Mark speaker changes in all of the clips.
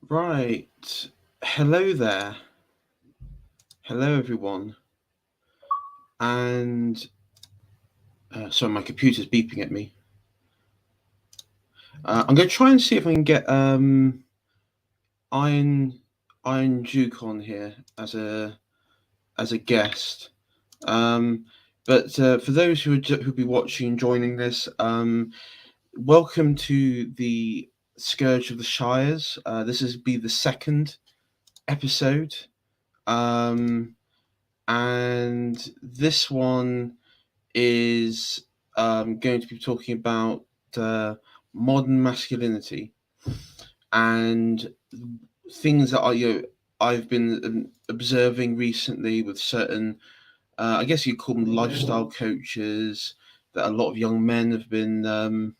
Speaker 1: Right. Hello there. Hello, everyone. And sorry, my computer's beeping at me. I'm going to try and see if I can get Iron Iron Duke on here as a guest. But for those who'll be watching and joining this, welcome to the Scourge of the Shires. This is be the second episode. And this one is going to be talking about modern masculinity and things that I've been observing recently with certain, I guess you'd call them lifestyle coaches that a lot of young men have been,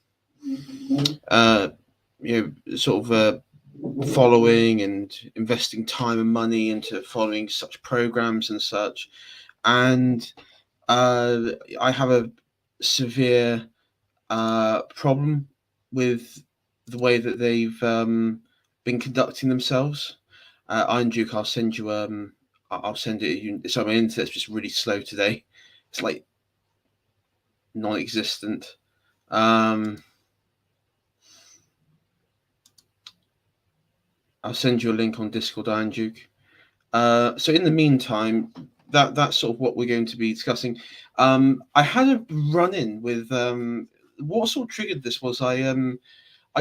Speaker 1: sort of following and investing time and money into following such programs and such. And I have a severe problem with the way that they've been conducting themselves. Iron Duke, I'll send you. I'll send it. So my internet's just really slow today. It's like non-existent. I'll send you a link on Discord, Iron Duke. So in the meantime, that's sort of what we're going to be discussing. I had a run-in with what sort of triggered this was I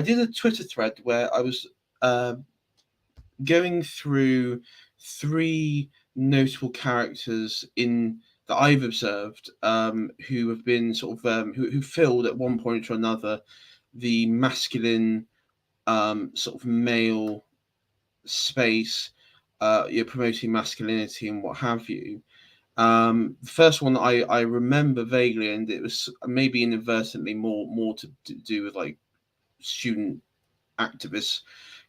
Speaker 1: did a Twitter thread where I was going through three notable characters in that I've observed who have been sort of who filled at one point or another the masculine sort of male space, promoting masculinity and what have you. The first one I remember vaguely, and it was maybe inadvertently more to do with like student activist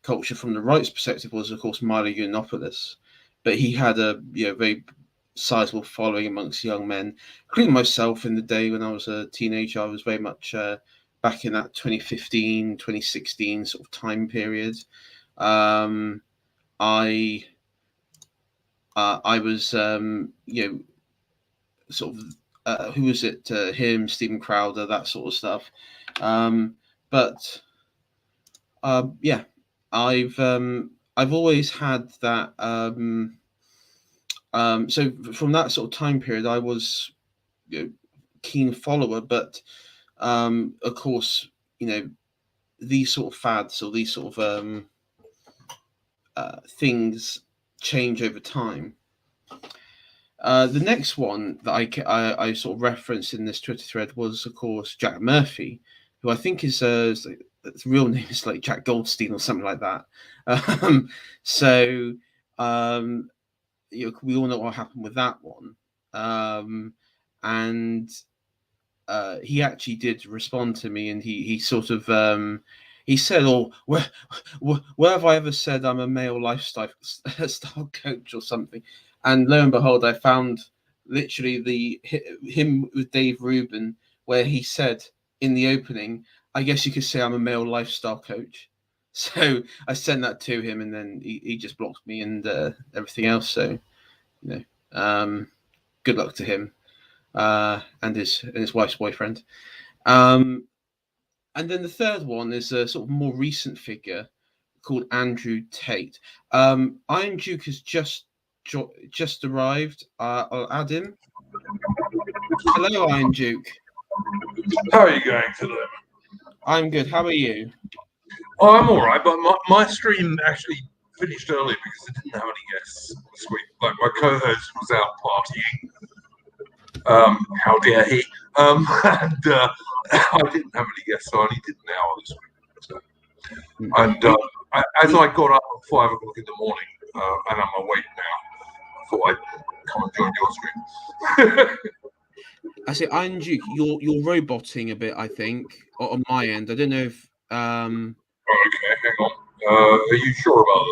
Speaker 1: culture from the right's perspective, was of course Milo Yiannopoulos, but he had a very sizable following amongst young men, including myself. In the day when I was a teenager, I was very much back in that 2015 2016 sort of time period. I was sort of who was it? Him, Stephen Crowder, that sort of stuff. But yeah, I've always had that. So from that sort of time period, I was keen follower, but of course, these sort of fads or these sort of things change over time. The next one that I sort of referenced in this Twitter thread was, of course, Jack Murphy, who I think is his real name is like Jack Goldstein or something like that. So we all know what happened with that one, and he actually did respond to me, and he sort of he said, "Oh, where have I ever said I'm a male lifestyle style coach or something?" And lo and behold, I found literally him with Dave Rubin, where he said in the opening, "I guess you could say I'm a male lifestyle coach." So I sent that to him, and then he just blocked me and everything else. So good luck to him and his wife's boyfriend. And then the third one is a sort of more recent figure called Andrew Tate. Iron Duke has just arrived. I'll add him. Hello, Iron Duke.
Speaker 2: How are you going today?
Speaker 1: I'm good. How are you?
Speaker 2: Oh, I'm all right, but my stream actually finished early because it didn't have any guests this week. Like my co-host was out partying. How dare he? And I didn't have any guests, so I only did an hour this week. So, and as I got up at 5 o'clock in the morning, and I'm awake now, I thought I'd come and join your stream.
Speaker 1: I say, Iron Duke, you're roboting a bit, I think, on my end. I don't know if.
Speaker 2: Okay, hang on. Are you sure about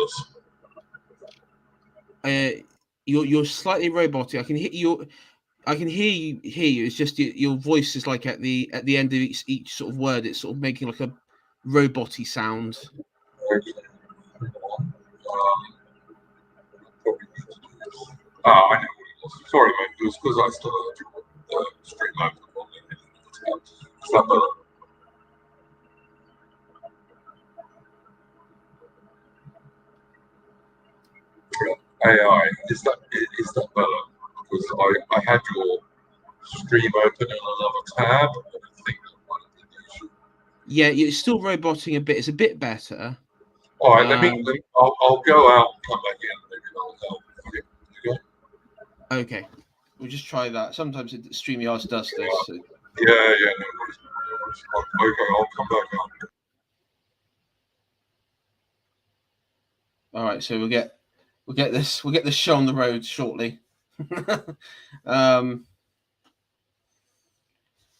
Speaker 1: this? You're slightly robotic. I can hear you. It's just your voice is like at the end of each sort of word. It's sort of making like a roboty sound.
Speaker 2: Okay. Probably need to do this. I know what it was. Sorry, mate. It was because I still had the stream open on the tab. Is that better? AI, is that better? Because I had your stream open in another tab, and I think that might have been the issue.
Speaker 1: Yeah, it's still roboting a bit. It's a bit better.
Speaker 2: All right, I'll go out and come back in. Maybe that'll help. Okay.
Speaker 1: Okay, we'll just try that. Sometimes StreamYard does this. So.
Speaker 2: Yeah, no worries. Okay, I'll come back out.
Speaker 1: All right, so we'll get this show on the road shortly.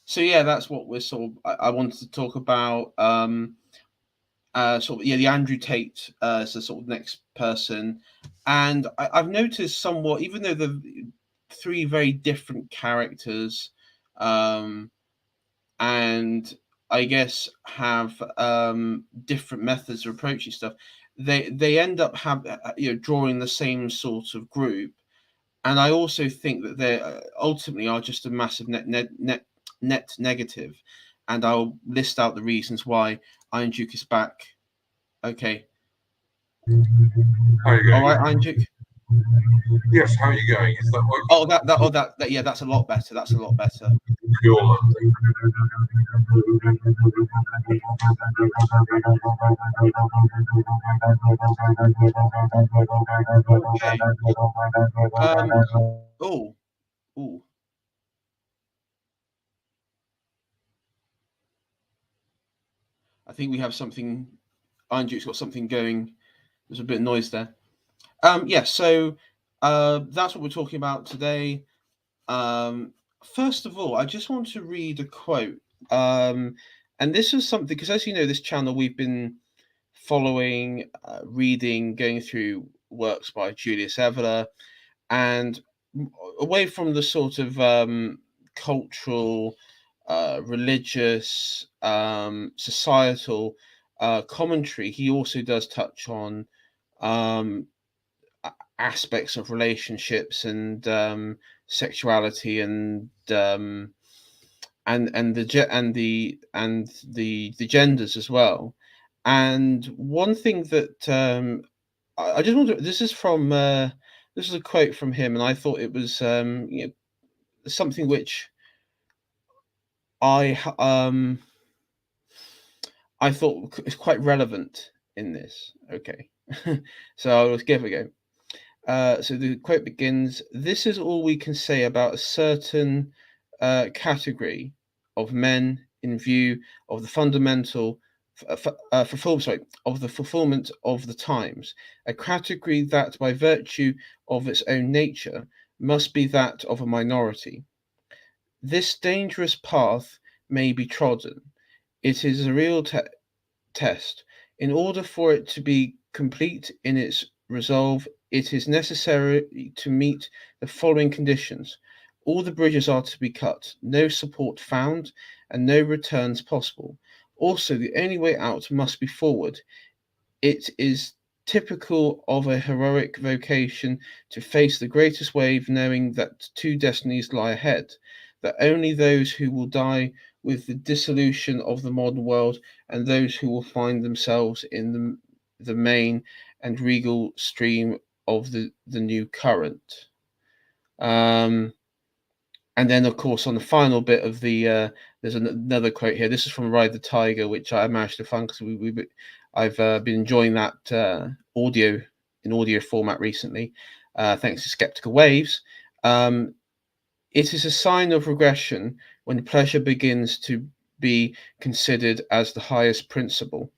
Speaker 1: So yeah, that's what we're sort of. I wanted to talk about. Sort of the Andrew Tate as the sort of next person, and I've noticed somewhat, even though the three very different characters, and I guess have different methods of approaching stuff. They end up drawing the same sort of group, and I also think that they ultimately are just a massive net negative, and I'll list out the reasons why Iron Duke is back. Okay.
Speaker 2: How are you going?
Speaker 1: All right, Iron Duke.
Speaker 2: Yes. How are you going? Is that working?
Speaker 1: Yeah, that's a lot better. That's a lot better.
Speaker 2: Cool.
Speaker 1: Okay. Oh. I think we have something. Iron Duke's got something going. There's a bit of noise there. So that's what we're talking about today. First of all, I just want to read a quote. And this is something, because as you know, this channel we've been following, reading, going through works by Julius Evola, and away from the sort of cultural, religious, societal commentary, he also does touch on aspects of relationships and sexuality and the genders as well. And one thing that I just want to, this is a quote from him, and I thought it was something which I thought is quite relevant in this. Okay, so I'll give it a go. So the quote begins: "This is all we can say about a certain category of men in view of the fundamental fulfillment of the times, a category that, by virtue of its own nature, must be that of a minority. This dangerous path may be trodden. It is a real test. In order for it to be complete in its resolve, it is necessary to meet the following conditions. All the bridges are to be cut, no support found, and no returns possible. Also, the only way out must be forward. It is typical of a heroic vocation to face the greatest wave, knowing that two destinies lie ahead, that only those who will die with the dissolution of the modern world and those who will find themselves in the main and regal stream of the new current." And then, of course, on the final bit of the, there's another quote here. This is from Ride the Tiger, which I managed to find because I've been enjoying that audio format recently, thanks to Skeptical Waves. It is a sign of regression when pleasure begins to be considered as the highest principle.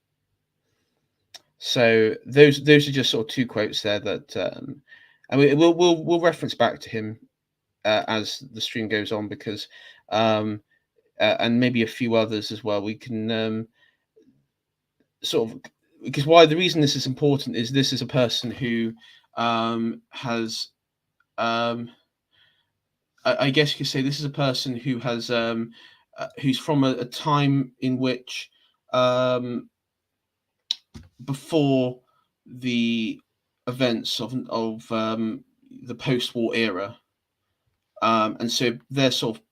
Speaker 1: So those are just sort of two quotes there that, and we'll reference back to him as the stream goes on, because and maybe a few others as well. We can sort of, because why the reason this is important is this is a person who has I guess you could say this is a person who has who's from a time in which before the events of the post-war era. And so their sort of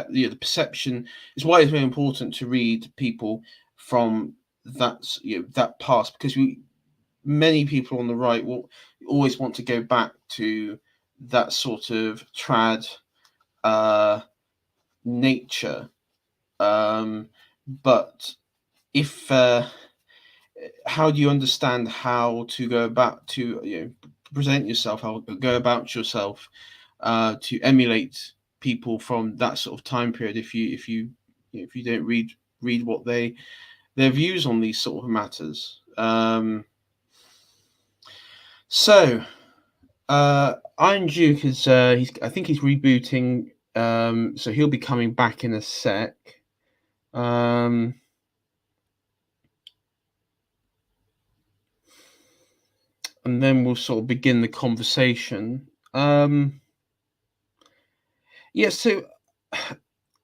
Speaker 1: the perception is why it's very important to read people from that past, because many people on the right will always want to go back to that sort of trad nature. But if how do you understand how to go about to present yourself, how to go about yourself to emulate people from that sort of time period if you don't read what their views on these sort of matters. So Iron Duke is I think he's rebooting, so he'll be coming back in a sec. And then we'll sort of begin the conversation. So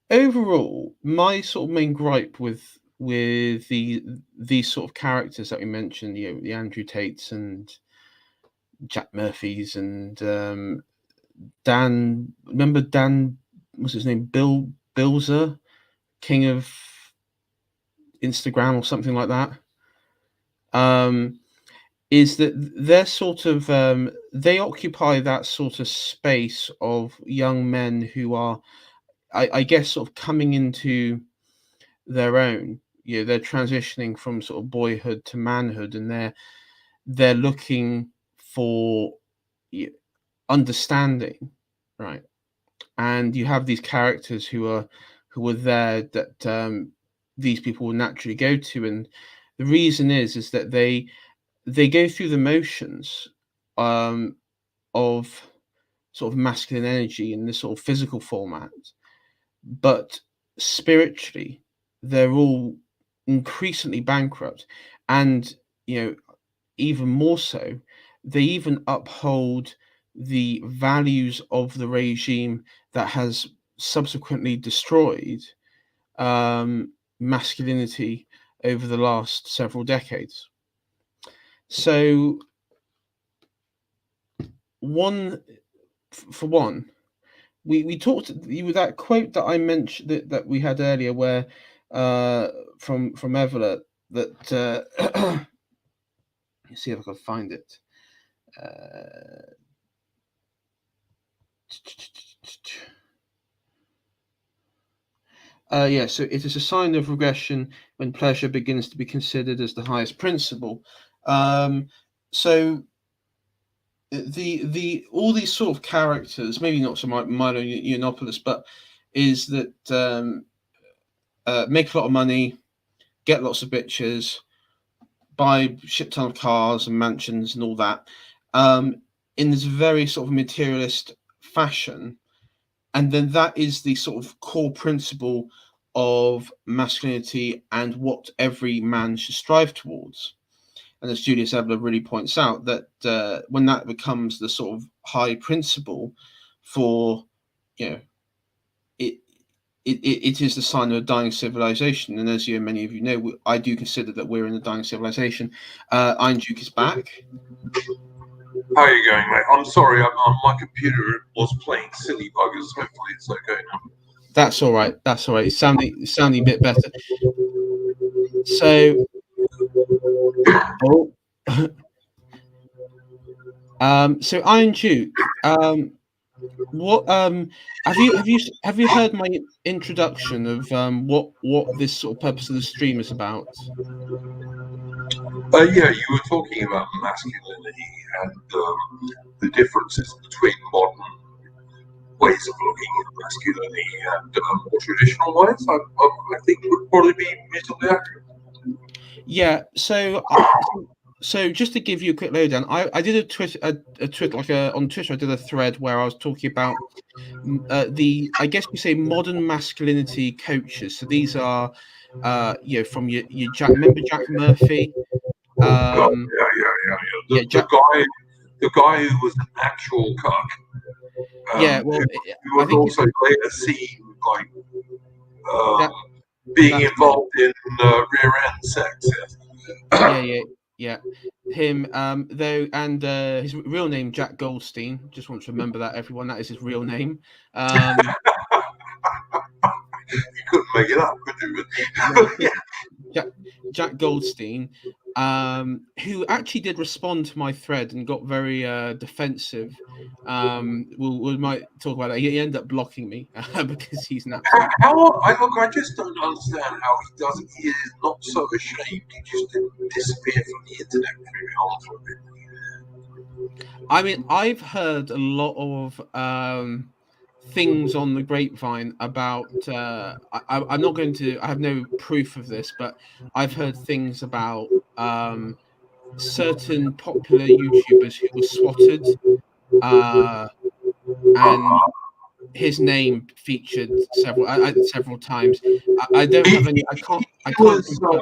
Speaker 1: overall, my sort of main gripe with these sort of characters that we mentioned, the Andrew Tates and Jack Murphys and Dan. Remember Dan? What's his name? Bill Bilzer, king of Instagram or something like that. Is that they're sort of they occupy that sort of space of young men who are, I guess, sort of coming into their own. They're transitioning from sort of boyhood to manhood, and they're looking for understanding, right? And you have these characters who are there that these people will naturally go to, and the reason is that they go through the motions of sort of masculine energy in this sort of physical format, but spiritually they're all increasingly bankrupt, and even more so, they even uphold the values of the regime that has subsequently destroyed masculinity over the last several decades. So for one, we talked with that quote that I mentioned that we had earlier, where from Evelyn, that let's see if I can find it. So it is a sign of regression when pleasure begins to be considered as the highest principle. So the all these sort of characters, maybe not so much Milo Yiannopoulos, but is that make a lot of money, get lots of bitches, buy a shit ton of cars and mansions and all that, in this very sort of materialist fashion. And then that is the sort of core principle of masculinity and what every man should strive towards. And as Julius Ebeler really points out, that when that becomes the sort of high principle for, it is the sign of a dying civilization. And as many of you know, I do consider that we're in a dying civilization. Iron Duke is back.
Speaker 2: How are you going, mate? I'm sorry, my computer was playing silly buggers. Hopefully it's okay now.
Speaker 1: That's all right. That's all right. It's sounding a bit better. So, so Iron Duke, what have you heard my introduction of what this sort of purpose of the stream is about?
Speaker 2: Yeah, you were talking about masculinity and the differences between modern ways of looking at masculinity and more traditional ways. I think would probably be reasonably accurate.
Speaker 1: Yeah. So just to give you a quick lowdown, I did a tweet on Twitter. I did a thread where I was talking about I guess we say modern masculinity coaches. So these are from your Jack. Remember Jack Murphy?
Speaker 2: Yeah. The guy who was an actual cuck. Who was also later seen like being involved in rear end sex.
Speaker 1: Yeah. Yeah, him. Though, and his real name Jack Goldstein. Just want to remember that, everyone. That is his real name.
Speaker 2: You couldn't make it up, could you?
Speaker 1: No, Jack Goldstein, who actually did respond to my thread and got very defensive. We might talk about that. He ended up blocking me because he's an absolute.
Speaker 2: I just don't understand how he does it. He is not so ashamed. He just didn't disappear from the internet very hard for a bit.
Speaker 1: I mean, I've heard a lot of things on the grapevine about. I'm not going to. I have no proof of this, but I've heard things about certain popular YouTubers who were swatted, and his name featured several times. I don't have any. I can't. I can't confirm.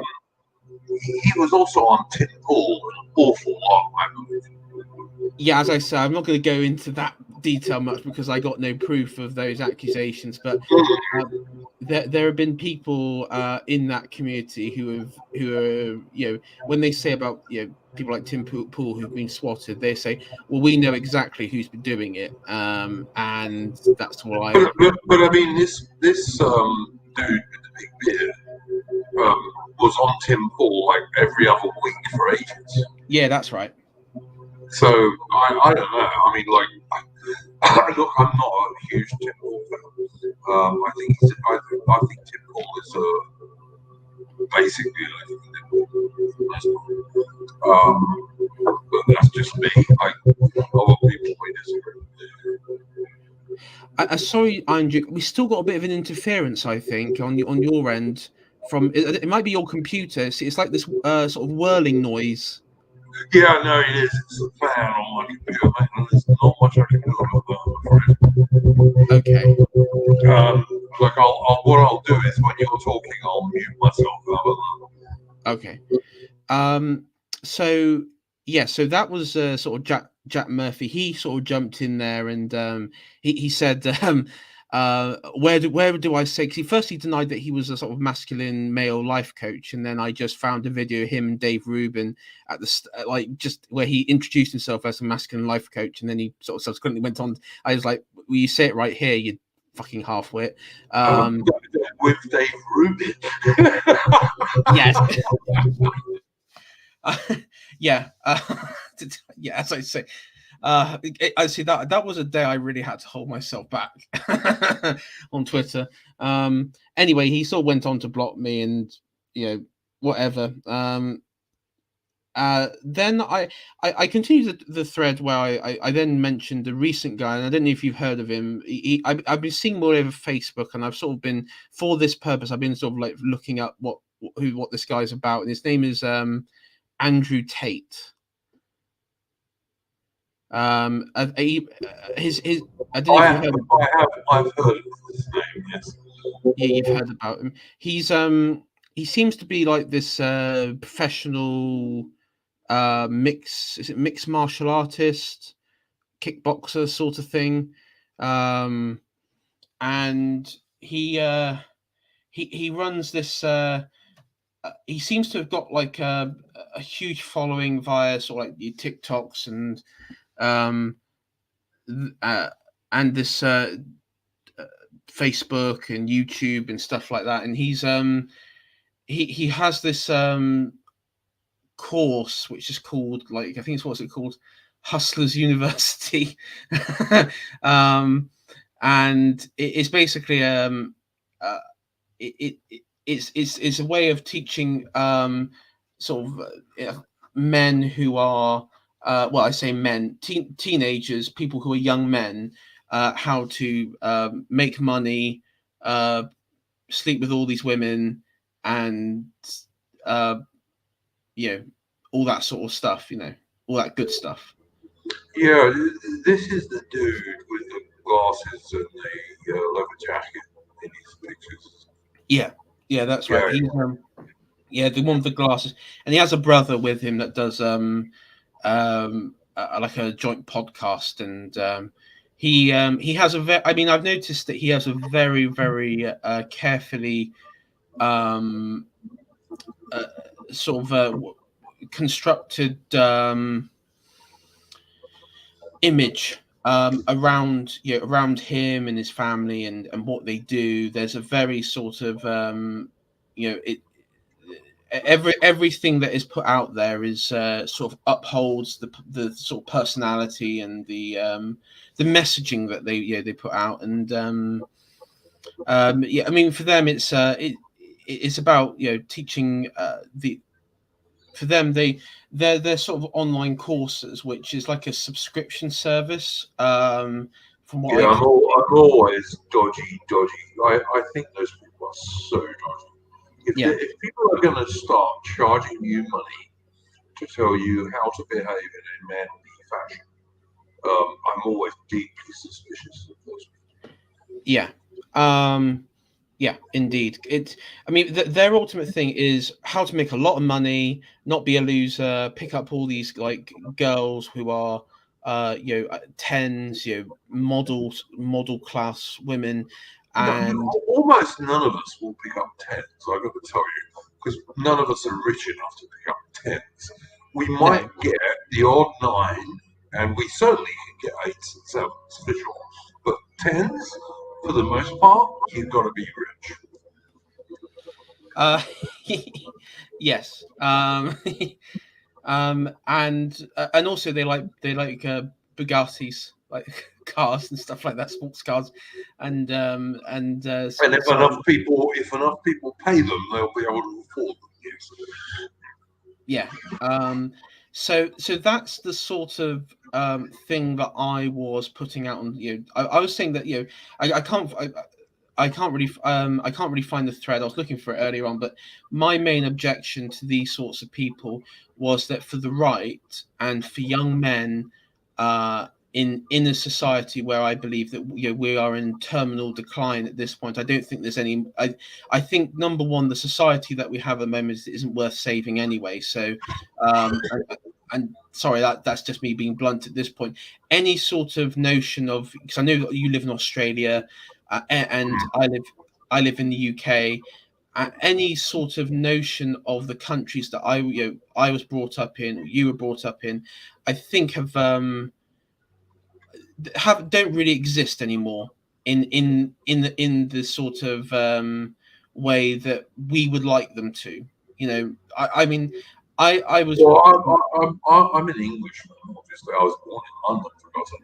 Speaker 2: He was also on Tim Pool an awful lot, I believe.
Speaker 1: Yeah, as I said, I'm not going to go into that detail much because I got no proof of those accusations. But there have been people in that community who are, when they say about people like Tim Pool who've been swatted, they say, well, we know exactly who's been doing it, and that's why.
Speaker 2: But I mean, this dude with the big beard was on Tim Pool like every other week for ages.
Speaker 1: Yeah, that's right.
Speaker 2: So I don't know. I mean, like, look, I'm not a huge Tim Pool fan. I think Tim Pool is basically but that's just me. A lot of people may disagree.
Speaker 1: Sorry, Andrew. We still got a bit of an interference, I think, on your end. From it might be your computer. It's like this sort of whirling noise.
Speaker 2: Yeah, no, it is. It's a fan on my computer, mate, and there's not much I can do about that, I'm afraid.
Speaker 1: Okay.
Speaker 2: Look, what I'll do is when you're talking, I'll mute myself.
Speaker 1: Okay. So yeah, so that was sort of Jack Murphy. He sort of jumped in there and he said, where do I say? Because he denied that he was a sort of masculine male life coach, and then I just found a video of him and Dave Rubin at the just where he introduced himself as a masculine life coach, and then he sort of subsequently went on. I was like, well, you say it right here, you fucking halfwit.
Speaker 2: With Dave Rubin.
Speaker 1: Yes. Yeah. Yeah, as I say, I see that was a day I really had to hold myself back on Twitter. Anyway, he sort of went on to block me and whatever. Then I continued the thread where I then mentioned a recent guy, and I don't know if you've heard of him. I've been seeing more over Facebook, and I've sort of been, for this purpose, I've been sort of like looking up what this guy's about, and his name is Andrew Tate. His I don't know if you've heard
Speaker 2: I've heard of his name, yes.
Speaker 1: Yeah, you've heard about him. He seems to be like this professional mixed martial artist, kickboxer sort of thing, and he runs this. He seems to have got like a huge following via sort of like the TikToks and this Facebook and YouTube and stuff like that. And he's he has this course which is called, like, I think it's, what's it called, Hustlers University. And it's basically it's a way of teaching sort of men who are well, I say men, teenagers, people who are young men, how to make money, sleep with all these women, and all that sort of stuff, all that good stuff.
Speaker 2: Yeah, this is the dude with the glasses and the leather jacket in his pictures.
Speaker 1: Yeah, that's right. He's, the one with the glasses, and he has a brother with him that does like a joint podcast, and he has I've noticed that he has a very, very carefully sort of constructed image around around him and his family and what they do. There's a very sort of it everything that is put out there is sort of upholds the sort of personality and the messaging that they put out. And I mean, for them it's about teaching the for them they're sort of online courses, which is like a subscription service. From what
Speaker 2: Yeah, I'm always dodgy. I think those people are so dodgy. If people are going to start charging you money to tell you how to behave in a manly fashion, I'm always deeply suspicious of those people.
Speaker 1: Yeah, indeed. I mean, their ultimate thing is how to make a lot of money, not be a loser, pick up all these like girls who are, tens, model class women, and
Speaker 2: Almost none of us will pick up tens. I've got to tell you, because none of us are rich enough to pick up tens. We might
Speaker 1: no,
Speaker 2: get the odd nine, and we certainly can get eights and sevens for sure. But tens, for the most part, you've got to be rich.
Speaker 1: yes, and also they like Bugattis, like cars and stuff like that, sports cars, and
Speaker 2: And if enough people pay them, they'll be able to afford them. Yes.
Speaker 1: yeah. So that's the sort of thing that I was putting out on. I was saying that I can't. I can't really find the thread. I was looking for it earlier on, but my main objection to these sorts of people was that for the right and for young men, in a society where I believe that we are in terminal decline at this point, I don't think there's any. I think number one, the society that we have at the moment isn't worth saving anyway. So, and sorry, that's just me being blunt at this point. Any sort of notion of, because I know that you live in Australia, and I live in the UK. Any sort of notion of the countries that I was brought up in, or you were brought up in, I think don't really exist anymore in the sort of way that we would like them to. I mean, I was.
Speaker 2: Well, I'm an Englishman, obviously. I was born in London, for God's sake.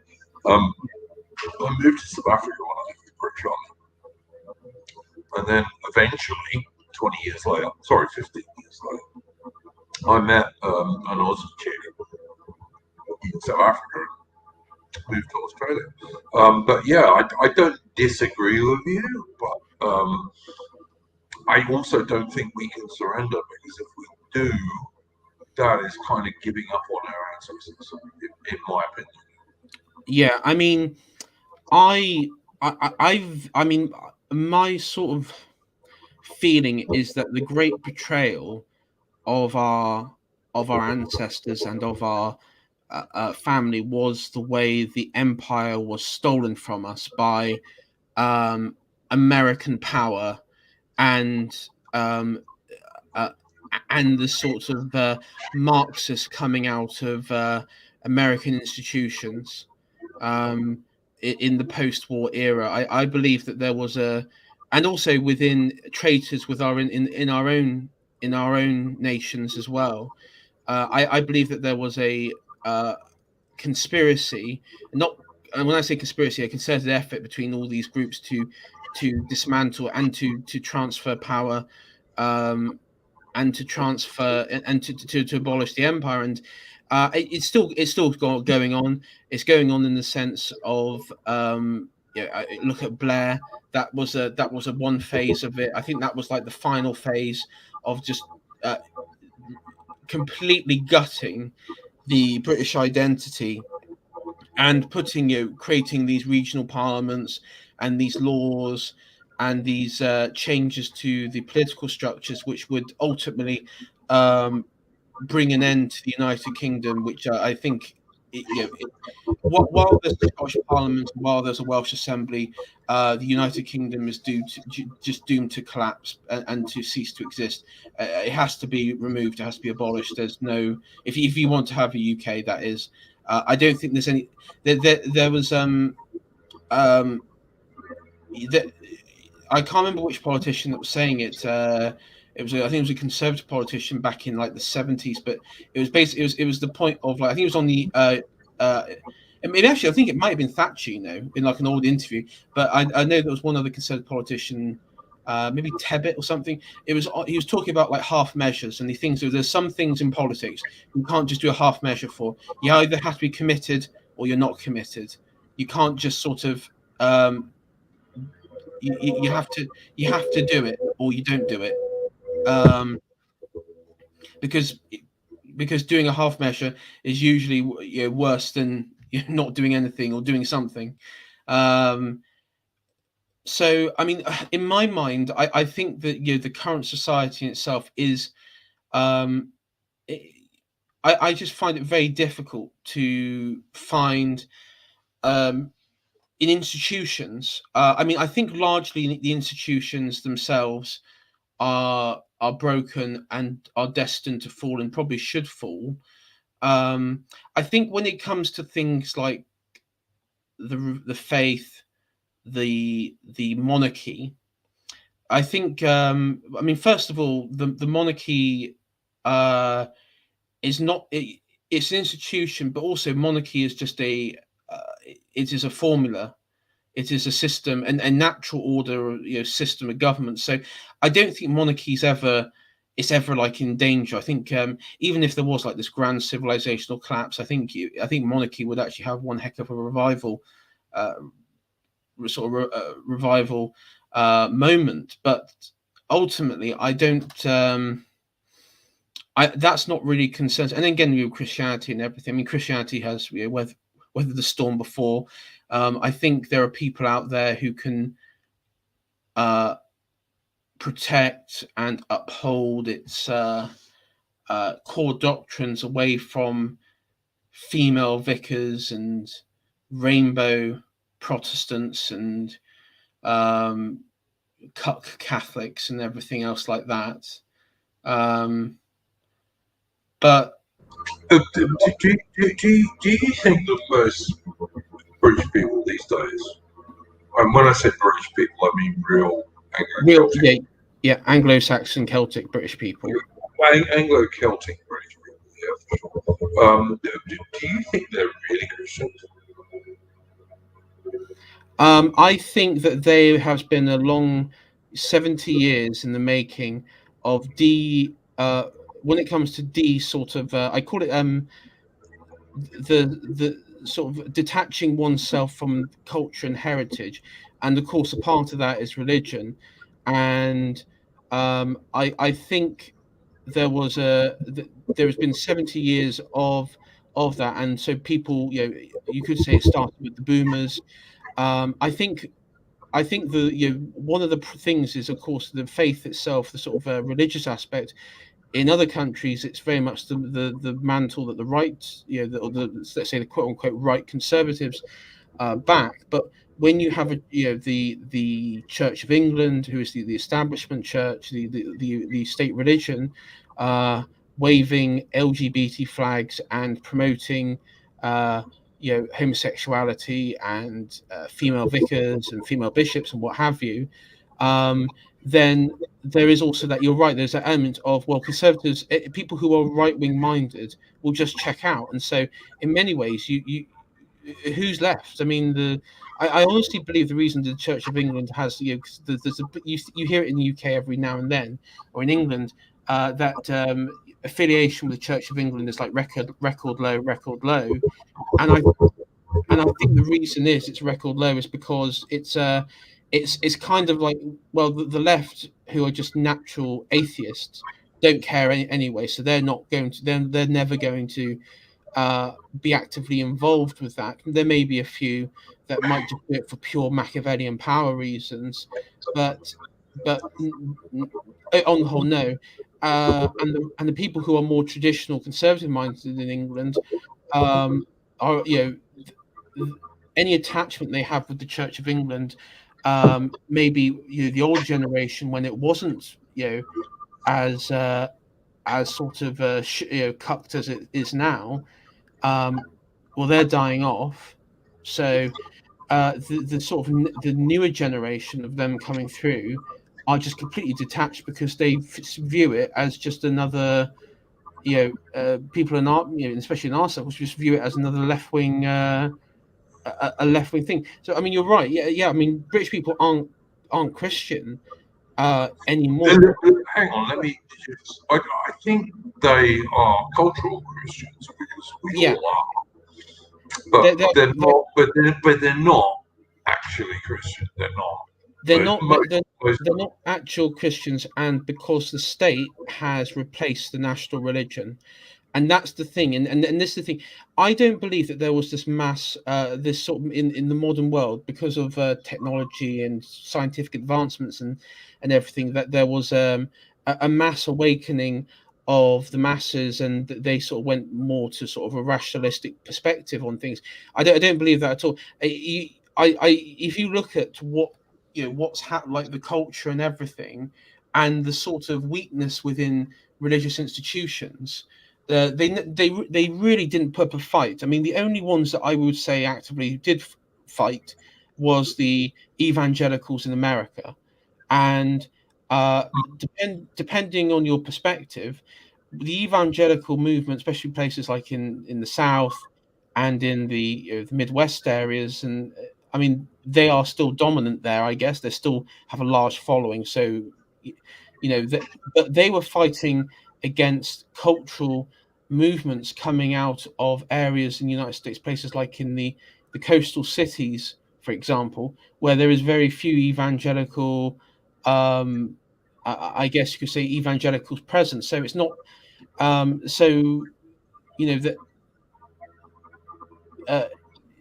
Speaker 2: I moved to South Africa when I left the British Army. And then eventually, 20 years later, sorry, 15 years later, I met an Aussie chick in South Africa and moved to Australia. But yeah, I don't disagree with you, but I also don't think we can surrender, because if we do, that is kind of giving up on our ancestors, in my opinion.
Speaker 1: Yeah, I mean, I mean, my sort of feeling is that the great betrayal of our ancestors and of our family was the way the empire was stolen from us by American power and uh, the sorts of Marxists coming out of American institutions in the post-war era. I believe that there was and also within traitors with in our own nations as well. I believe that there was a conspiracy, not and when I say conspiracy, a concerted effort between all these groups to dismantle and to transfer power, and to transfer and to abolish the empire. And it's still going on. It's going on in the sense of look at Blair. That was a one phase of it. I think that was like the final phase of just completely gutting the British identity and creating these regional parliaments and these laws and these changes to the political structures, which would ultimately bring an end to the United Kingdom, which I think while there's a Scottish Parliament, while there's a Welsh Assembly, the United Kingdom is just doomed to collapse and to cease to exist. It has to be removed. It has to be abolished. There's no if you want to have a UK, that is. I don't think there's any. There was I can't remember which politician that was saying it. It was I think it was a Conservative politician back in like the 70s, but it was basically it was the point of like I think it was on the I mean, actually, I think it might have been Thatcher, in like an old interview. But I know there was one other Conservative politician, maybe Tebbit or something. He was talking about like half measures, and he thinks there's some things in politics you can't just do a half measure for. You either have to be committed or you're not committed. You can't just sort of you have to do it or you don't do it, because doing a half measure is usually worse than not doing anything or doing something. So, I mean, in my mind, I think that the current society in itself is, I just find it very difficult to find in institutions. I mean, I think largely the institutions themselves are broken and are destined to fall and probably should fall. I think when it comes to things like the faith, the monarchy, I think I mean, first of all, the monarchy is not it's an institution, but also monarchy is just it is a formula. It is a system and a natural order, system of government. So I don't think monarchy is ever like in danger. I think even if there was like this grand civilizational collapse, I think monarchy would actually have one heck of a revival, revival moment. But ultimately, I don't. That's not really concerned. And again, with Christianity and everything. I mean, Christianity has weathered the storm before. I think there are people out there who can protect and uphold its core doctrines away from female vicars and rainbow Protestants and cuck Catholics and everything else like that. But
Speaker 2: do you think that most British people these days, and when I say British people, I mean real Anglo-Celtic,
Speaker 1: Anglo-Saxon Celtic British people,
Speaker 2: Anglo-Celtic British people, yeah. Do you think they're really Christians?
Speaker 1: I think that there has been a long 70 years in the making of when it comes to sort of I call it the sort of detaching oneself from culture and heritage, and of course a part of that is religion. And I think there has been 70 years of that, and so people, you could say it started with the boomers. I think one of the things is, of course, the faith itself, the sort of religious aspect. In other countries, it's very much the mantle that the right, let's say the quote unquote right conservatives back. But when you have the Church of England, who is the establishment church, the state religion, waving LGBT flags and promoting homosexuality and female vicars and female bishops and what have you, then there is also that, you're right, there's that element of, well, conservatives, people who are right-wing minded will just check out. And so in many ways, you who's left? I mean, I honestly believe the reason the Church of England has, you hear it in the UK every now and then, or in England, that affiliation with the Church of England is like record low. And I think the reason it's record low is because it's kind of like, well, the left, who are just natural atheists, don't care anyway, so they're not going to, they're never going to be actively involved with that. There may be a few that might just do it for pure Machiavellian power reasons, but on the whole, no. And the people who are more traditional conservative minded in England are are any attachment they have with the Church of England, maybe the old generation when it wasn't as sort of cucked as it is now. Well, they're dying off, so the sort of the newer generation of them coming through are just completely detached because they view it as just another, people in our, especially in our circles, just view it as another left wing, a left wing thing. So I mean, you're right. Yeah. I mean, British people aren't Christian anymore.
Speaker 2: Hang on, let me. I think they are cultural Christians because we
Speaker 1: Yeah,
Speaker 2: all are,
Speaker 1: they're,
Speaker 2: but
Speaker 1: they're,
Speaker 2: they're
Speaker 1: they're
Speaker 2: not. But they're not actually Christian. They're not.
Speaker 1: they're not
Speaker 2: Most
Speaker 1: they're not actual Christians, and because the state has replaced the national religion, and that's the thing, and this is the thing. I don't believe that there was this mass, this sort of in the modern world because of technology and scientific advancements and everything, that there was a mass awakening of the masses, and they sort of went more to sort of a rationalistic perspective on things. I don't believe that at all. If you look at what what's happened, like the culture and everything, and the sort of weakness within religious institutions, they really didn't put up a fight. I mean, the only ones that I would say actively did fight was the evangelicals in America, and depending on your perspective, the evangelical movement, especially places like in the South and in the Midwest areas, and I mean they are still dominant there. I guess they still have a large following. So that, but they were fighting against cultural movements coming out of areas in the United States, places like in the coastal cities, for example, where there is very few evangelical. I guess you could say evangelicals present. So it's not so that uh,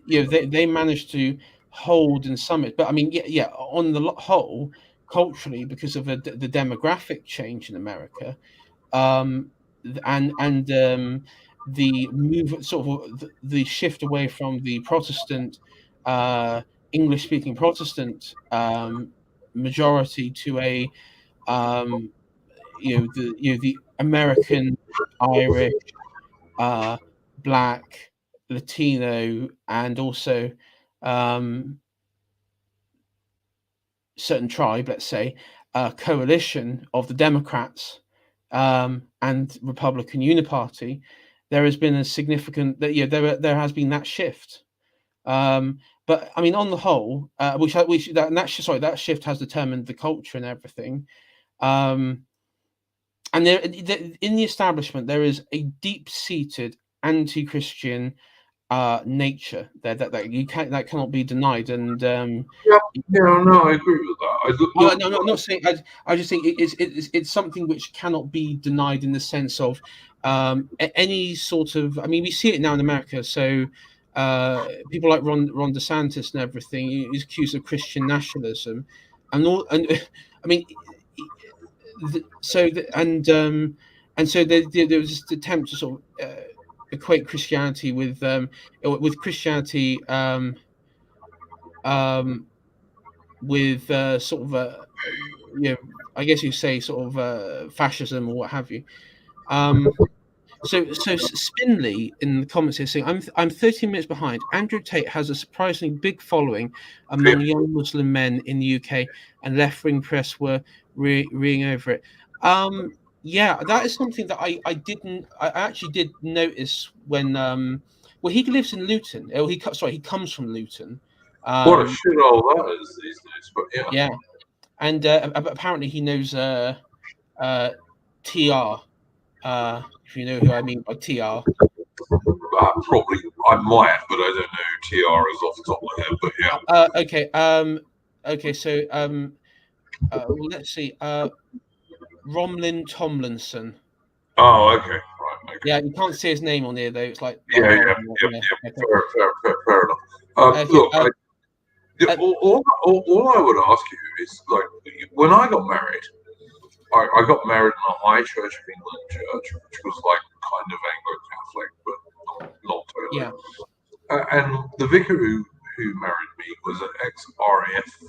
Speaker 1: they managed to hold and summit. But I mean, yeah, on the whole, culturally, because of the demographic change in America, um, and the move, sort of the shift away from the Protestant, uh, English speaking Protestant majority to a the American, Irish, uh, Black, Latino, and also um, certain tribe, let's say, coalition of the Democrats and Republican Uniparty, there has been a significant that there has been that shift. But I mean, on the whole, that shift has determined the culture and everything. Um, and in the establishment, there is a deep-seated anti-Christian nature there that cannot be denied. And
Speaker 2: yeah, no, I agree with that.
Speaker 1: no, I'm not saying. I just think it's something which cannot be denied in the sense of any sort of. I mean, we see it now in America. So people like Ron DeSantis and everything is accused of Christian nationalism, and all. And I mean, and so there was this attempt to sort of equate Christianity with Christianity. With sort of I guess you say sort of fascism or what have you. So Spinley in the comments here saying, I'm 13 minutes behind. Andrew Tate has a surprisingly big following among young Muslim men in the UK, and left wing press were reeing over it. Yeah, that is something that I actually did notice when well, he lives in Luton. Oh, he comes from Luton.
Speaker 2: What a
Speaker 1: Um,
Speaker 2: shithole that is these days. But yeah,
Speaker 1: yeah, and apparently he knows TR. If you know who I mean by TR.
Speaker 2: probably I might, but I don't know who TR is off the top of my head. But yeah,
Speaker 1: Okay. Okay. So well, let's see. Romlin Tomlinson.
Speaker 2: oh, okay, right, okay.
Speaker 1: Yeah, you can't see his name on here though. It's like
Speaker 2: Yeah, yeah,
Speaker 1: Rom.
Speaker 2: yep,
Speaker 1: Yeah.
Speaker 2: yep.
Speaker 1: Okay.
Speaker 2: Fair enough.
Speaker 1: Okay.
Speaker 2: Look, all I would ask you is like when I got married, I got married in a High Church of England church, which was like kind of Anglo Catholic, but not totally.
Speaker 1: Yeah.
Speaker 2: and the vicar who married me was an ex-RAF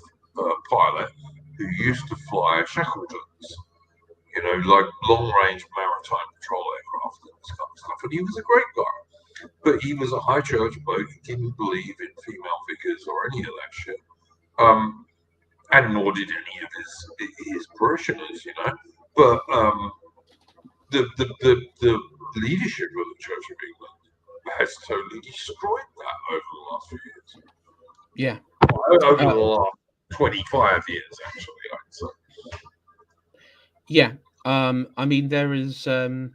Speaker 2: pilot who used to fly Shackletons, like long-range maritime patrol aircraft and this kind of stuff. And he was a great guy, but he was a high church bloke. He didn't believe in female vicars or any of that shit. And nor did any of his parishioners, But the leadership of the Church of England has totally destroyed that over the last few years.
Speaker 1: Yeah.
Speaker 2: Over the last 25 years, actually, I'd say.
Speaker 1: Yeah. I mean, there is the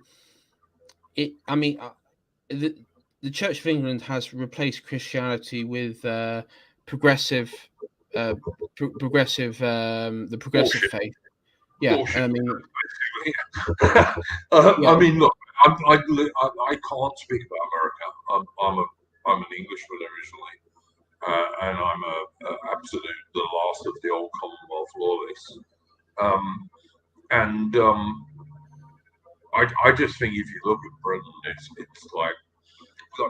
Speaker 1: Church of England has replaced Christianity with progressive the progressive
Speaker 2: Bullshit.
Speaker 1: faith. Yeah,
Speaker 2: Bullshit.
Speaker 1: I mean,
Speaker 2: I mean, look, I can't speak about America. I'm an Englishman originally, and I'm a absolute the last of the old Commonwealth loyalists. I just think if you look at Britain, it's like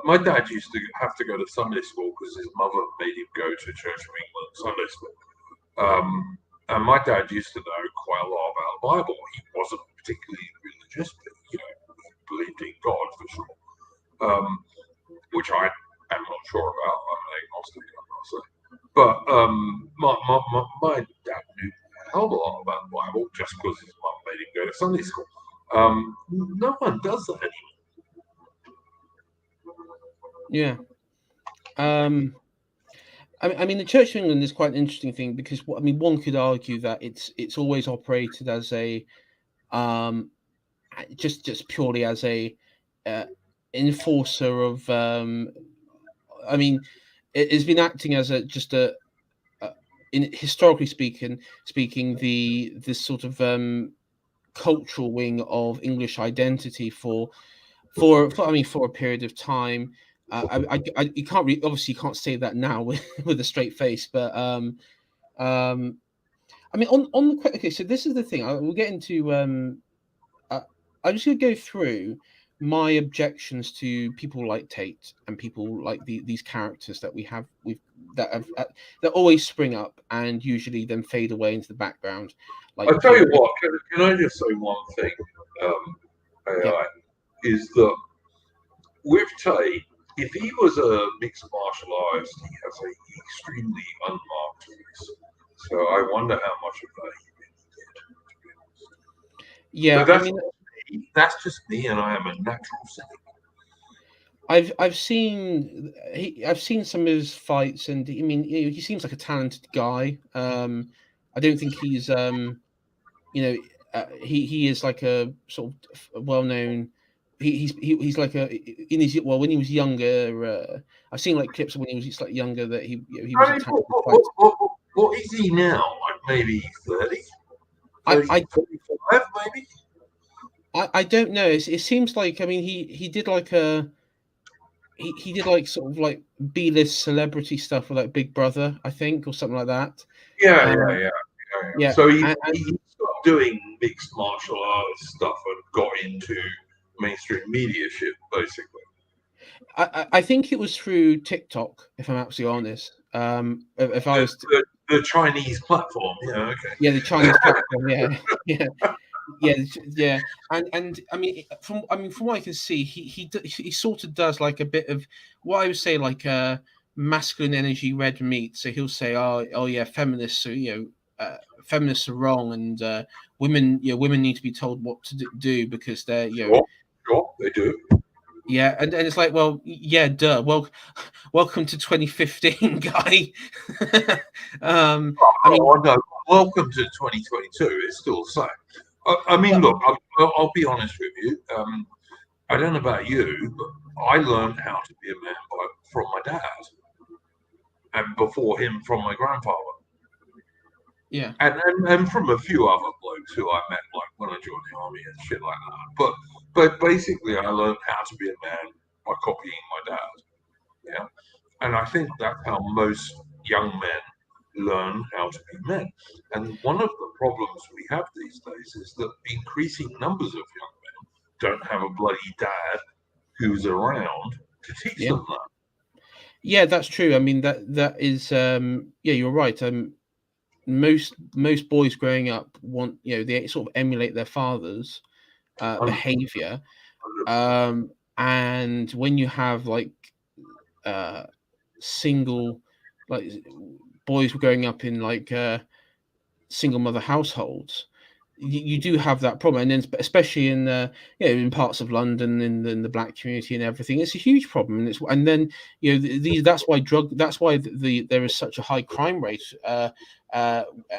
Speaker 2: my dad used to have to go to Sunday school because his mother made him go to Church of England Sunday school. And my dad used to know quite a lot about the Bible. He wasn't particularly religious, but he believed in God for sure, which I am not sure about. I'm an agnostic, I'm not saying. But my dad knew a hell of a lot about the Bible just because his mum made him go to Sunday school. No one does that anymore.
Speaker 1: Yeah. I mean, the Church of England is quite an interesting thing because one could argue that it's always operated as a just purely as a enforcer of. I mean, it's been acting as in historically speaking, this sort of cultural wing of English identity for a period of time. You can't obviously you can't say that now with a straight face, but I mean on the okay. So this is the thing. We'll get into. I'm just going to go through my objections to people like Tate and people like these characters that that always spring up and usually then fade away into the background. Like
Speaker 2: I'll tell you what. Can I just say one thing?
Speaker 1: Yeah.
Speaker 2: Is that with Tate, if he was a mixed martial artist, he has an extremely unmarked face. So I wonder how much of that he really did.
Speaker 1: Yeah,
Speaker 2: But that's just me, and I am a natural cynic.
Speaker 1: I've seen some of his fights, and I mean he seems like a talented guy. I don't think he's he is like a sort of well known. He's like in his when he was younger. I've seen like clips of when he was just like younger that he was a talented fighter.
Speaker 2: What is he now? Like maybe 30? 35 maybe?
Speaker 1: I don't know. It seems like he did like he did like sort of like B-list celebrity stuff with like Big Brother, I think, or something like that.
Speaker 2: Yeah. So he stopped doing mixed martial arts stuff and got into mainstream media shit, basically.
Speaker 1: I think it was through TikTok, if I'm absolutely honest. If I was
Speaker 2: the Chinese platform, yeah, okay.
Speaker 1: Yeah, the Chinese platform, yeah. And I mean, from what I can see, he sort of does like a bit of what I would say like masculine energy red meat. So he'll say, oh yeah, feminists, so feminists are wrong, and women need to be told what to do because they're
Speaker 2: Sure, they do.
Speaker 1: Yeah, and it's like, well, yeah, duh. Welcome to 2015, guy.
Speaker 2: No, welcome to 2022. It's still the same. I mean, look, I'll be honest with you. I don't know about you, but I learned how to be a man from my dad, and before him, from my grandfather.
Speaker 1: Yeah,
Speaker 2: and from a few other blokes who I met, like when I joined the army and shit like that. But basically, I learned how to be a man by copying my dad. Yeah, and I think that's how most young men learn how to be men. And one of the problems we have these days is that increasing numbers of young men don't have a bloody dad who's around to teach them that.
Speaker 1: Yeah, that's true. I mean, that is yeah, you're right. Most boys growing up want, they sort of emulate their fathers'
Speaker 2: 100%.
Speaker 1: behavior. And when you have like uh single, like, boys were growing up in like single mother households, you do have that problem. And then especially in in parts of London, in the black community and everything, it's a huge problem. And then these that's why there is such a high crime rate, uh,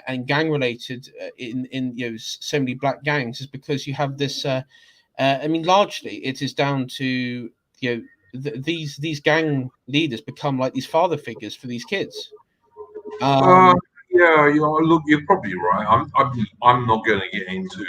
Speaker 1: and gang related, in so many black gangs, is because you have this. I mean, largely it is down to these gang leaders become like these father figures for these kids.
Speaker 2: Uh,
Speaker 1: Um,
Speaker 2: yeah, look, you're probably right. I'm not going to get into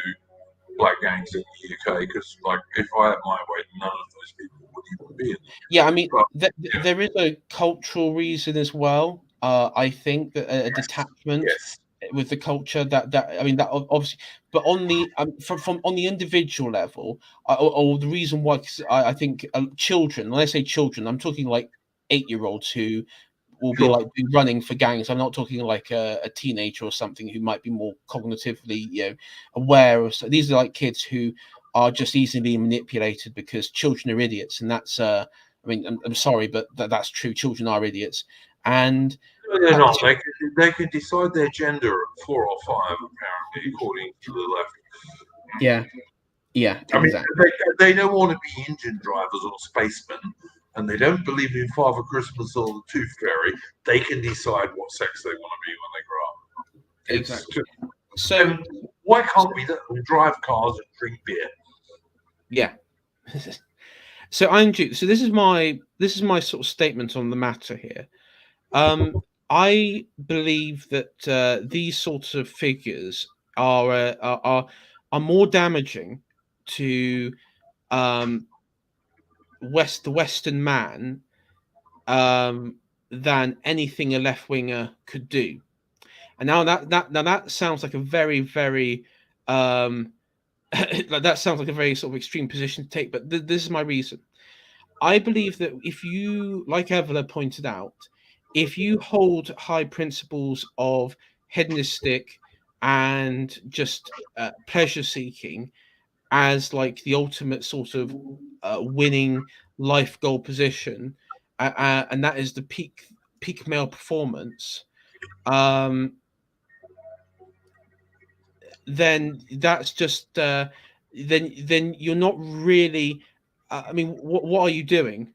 Speaker 2: black gangs in the UK because, like, if I had my way, none of those people would even be in them.
Speaker 1: Yeah, I mean,
Speaker 2: But yeah,
Speaker 1: there is a cultural reason as well. I think that a
Speaker 2: yes,
Speaker 1: detachment
Speaker 2: yes.
Speaker 1: with the culture, that I mean, that obviously, but on the from on the individual level, or the reason why, 'cause I think children. When I say children, I'm talking like 8-year-olds who will be
Speaker 2: Sure.
Speaker 1: like running for gangs. I'm not talking like a teenager or something who might be more cognitively, aware of. So these are like kids who are just easily being manipulated because children are idiots, and that's I mean, I'm sorry, but that's true. Children are idiots, and
Speaker 2: No, they're
Speaker 1: uh,
Speaker 2: not. They can decide their gender at 4 or 5, apparently, according to the left.
Speaker 1: yeah, yeah,
Speaker 2: I mean,
Speaker 1: exactly.
Speaker 2: they don't want to be engine drivers or spacemen, and they don't believe in Father Christmas or the Tooth Fairy. They can decide what sex they want to be when they grow up. It's
Speaker 1: Exactly.
Speaker 2: just,
Speaker 1: So,
Speaker 2: and why can't we let them drive cars and drink beer?
Speaker 1: yeah. So Andrew, so this is my sort of statement on the matter here. I believe that these sorts of figures are more damaging to um, the Western man, um, than anything a left winger could do. And now that sounds like a very very um, like that sounds like a very sort of extreme position to take. But this is my reason. I believe that if you, like Evola pointed out, if you hold high principles of hedonistic and just pleasure seeking as like the ultimate sort of winning life goal position, and that is the peak male performance, um, then that's just then you're not really. I mean, what are you doing?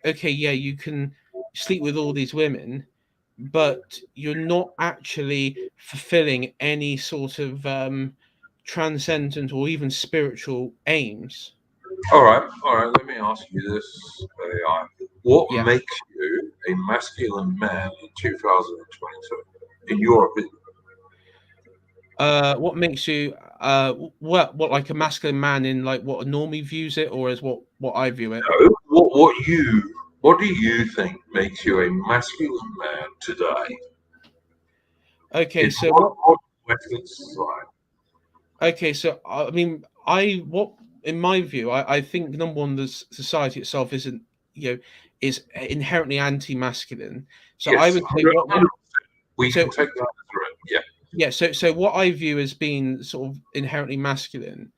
Speaker 1: Okay, yeah, you can sleep with all these women, but you're not actually fulfilling any sort of transcendent or even spiritual aims.
Speaker 2: All right. Let me ask you this, AI. What
Speaker 1: Yeah.
Speaker 2: makes you a masculine man in 2022, in your opinion?
Speaker 1: What makes you what like a masculine man in like what a normie views it, or as what I view it?
Speaker 2: No. What do you think makes you a masculine man today
Speaker 1: Okay,
Speaker 2: in
Speaker 1: so what
Speaker 2: modern Western society?
Speaker 1: Okay, so I mean, what in my view, I think number one, the society itself isn't, is inherently anti-masculine. So I
Speaker 2: Yes,
Speaker 1: would say what
Speaker 2: 100%. We can
Speaker 1: so
Speaker 2: take that as a yeah.
Speaker 1: yeah, so what I view as being sort of inherently masculine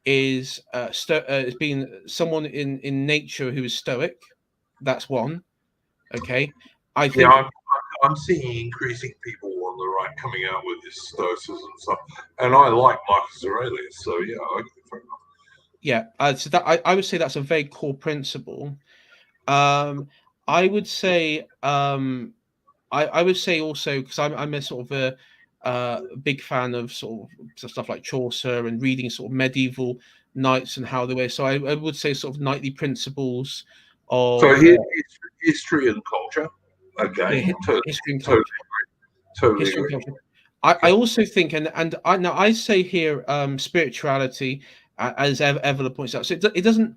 Speaker 1: is as being someone in nature who is stoic. That's one. Okay, I
Speaker 2: Yeah,
Speaker 1: think
Speaker 2: I'm seeing increasing people on the right coming out with this stoicism stuff, and I like Marcus Aurelius, so yeah, I get fair enough.
Speaker 1: yeah. So that I would say that's a very core principle. Um, I would say I would say also because I'm a sort of a big fan of sort of stuff like Chaucer and reading sort of medieval knights and how they were. So I would say sort of knightly principles
Speaker 2: So
Speaker 1: of
Speaker 2: here, history and culture.
Speaker 1: yeah,
Speaker 2: Okay, totally,
Speaker 1: history and
Speaker 2: totally,
Speaker 1: culture.
Speaker 2: totally
Speaker 1: History and
Speaker 2: agree.
Speaker 1: culture. I
Speaker 2: Yeah.
Speaker 1: also think, and I now I say here spirituality, as Evola points out. So it doesn't.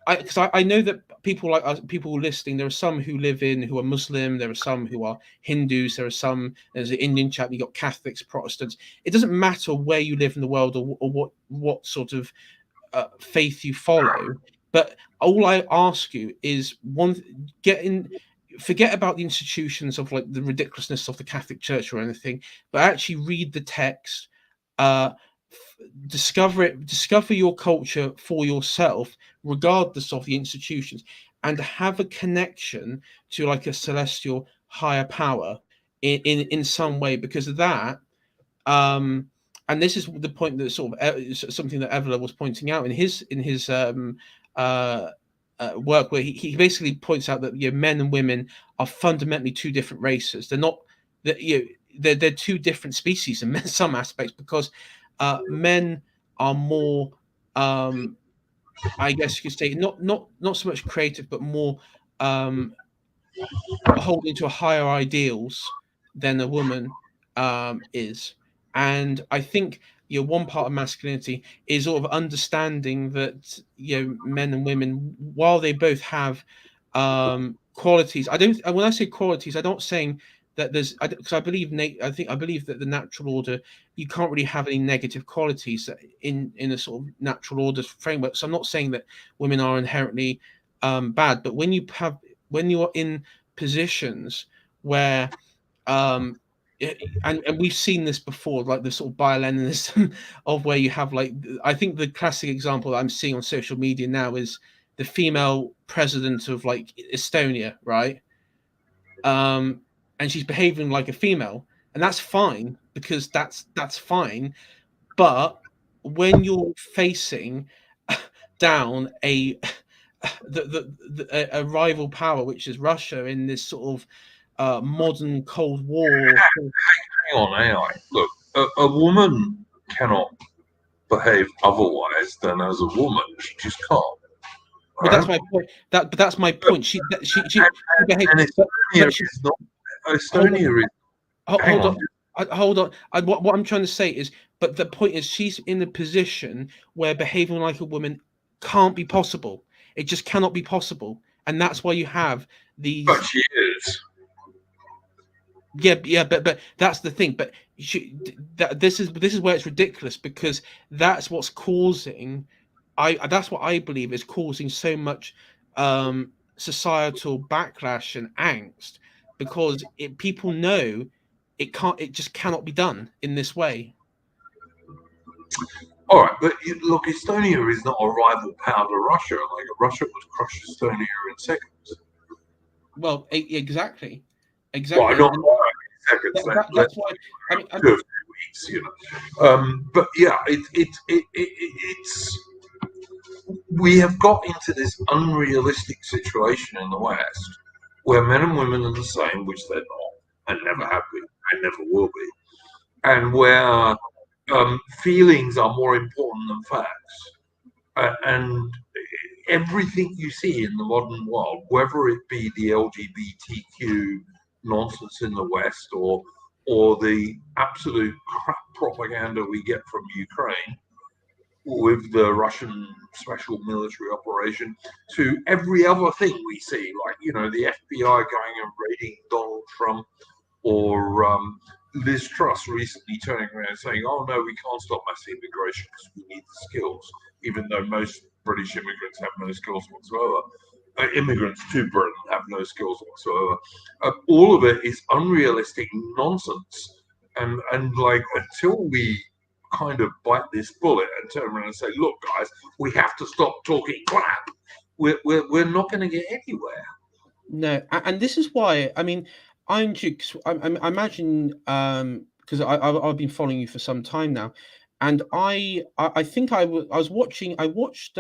Speaker 1: Because I know that people like us, people listening, there are some who are Muslim, there are some who are Hindus, there's an Indian chap, you got Catholics, Protestants. It doesn't matter where you live in the world, or what sort of faith you follow. But all I ask you is one: get in. forget about the institutions of like the ridiculousness of the Catholic Church or anything, but actually read the text, uh, discover your culture for yourself, regardless of the institutions, and have a connection to like a celestial higher power in some way, because of that. um and this is the point that sort of something that Evela was pointing out in his uh, work, where he basically points out that, you know, men and women are fundamentally two different races. They're not that, you know, they're two different species in some aspects, because men are more, I guess you could say, not so much creative, but more um holding to a higher ideals than a woman is. And I think, you know, one part of masculinity is sort of understanding that, you know, men and women, while they both have qualities, I don't, when I say qualities, I don't saying that there's, because I believe I believe that the natural order, you can't really have any negative qualities in a sort of natural order framework. So I'm not saying that women are inherently bad, but when you are in positions where um and we've seen this before, like the sort of bioleninism of where you have like, I think the classic example that I'm seeing on social media now is the female president of like Estonia, right? um and she's behaving like a female, and that's fine, because that's fine. But when you're facing down a rival power, which is Russia, in this sort of modern Cold War.
Speaker 2: Hang on, AI. Look, a woman cannot behave otherwise than as a woman. She just can't.
Speaker 1: But
Speaker 2: Right?
Speaker 1: that's my point. But that's my point. She behaved.
Speaker 2: And Estonia
Speaker 1: But she,
Speaker 2: is not.
Speaker 1: hold on,
Speaker 2: Estonia is. Hang
Speaker 1: hold
Speaker 2: on.
Speaker 1: on, hold on. What I'm trying to say is, but the point is, she's in a position where behaving like a woman can't be possible. It just cannot be possible, and that's why you have
Speaker 2: But
Speaker 1: these.
Speaker 2: she is.
Speaker 1: Yeah, but that's the thing. But this is where it's ridiculous, because that's what's causing. That's what I believe is causing so much societal backlash and angst, because people know it just cannot be done in this way.
Speaker 2: All right, but look, Estonia is not a rival power to Russia. Like Russia would crush Estonia in seconds.
Speaker 1: Well, exactly,
Speaker 2: Well,
Speaker 1: exactly,
Speaker 2: not
Speaker 1: and
Speaker 2: seconds. Let's
Speaker 1: that's why. I mean,
Speaker 2: 2 or 3 weeks, you know. But yeah, it's we have got into this unrealistic situation in the West where men and women are the same, which they're not, and never have been, and never will be, and where feelings are more important than facts. And everything you see in the modern world, whether it be the LGBTQ nonsense in the West or the absolute crap propaganda we get from Ukraine with the Russian special military operation, to every other thing we see, like, you know, the FBI going and raiding Donald Trump, or Liz Truss recently turning around and saying, "Oh no, we can't stop mass immigration because we need the skills," even though most British immigrants have no skills whatsoever. Immigrants to Britain have no skills whatsoever. All of it is unrealistic nonsense, and like until we kind of bite this bullet and turn around and say, "Look, guys, we have to stop talking crap," we're not going to get anywhere.
Speaker 1: no, and this is why. I mean, I imagine, because I've been following you for some time now, and I think I was watching. I watched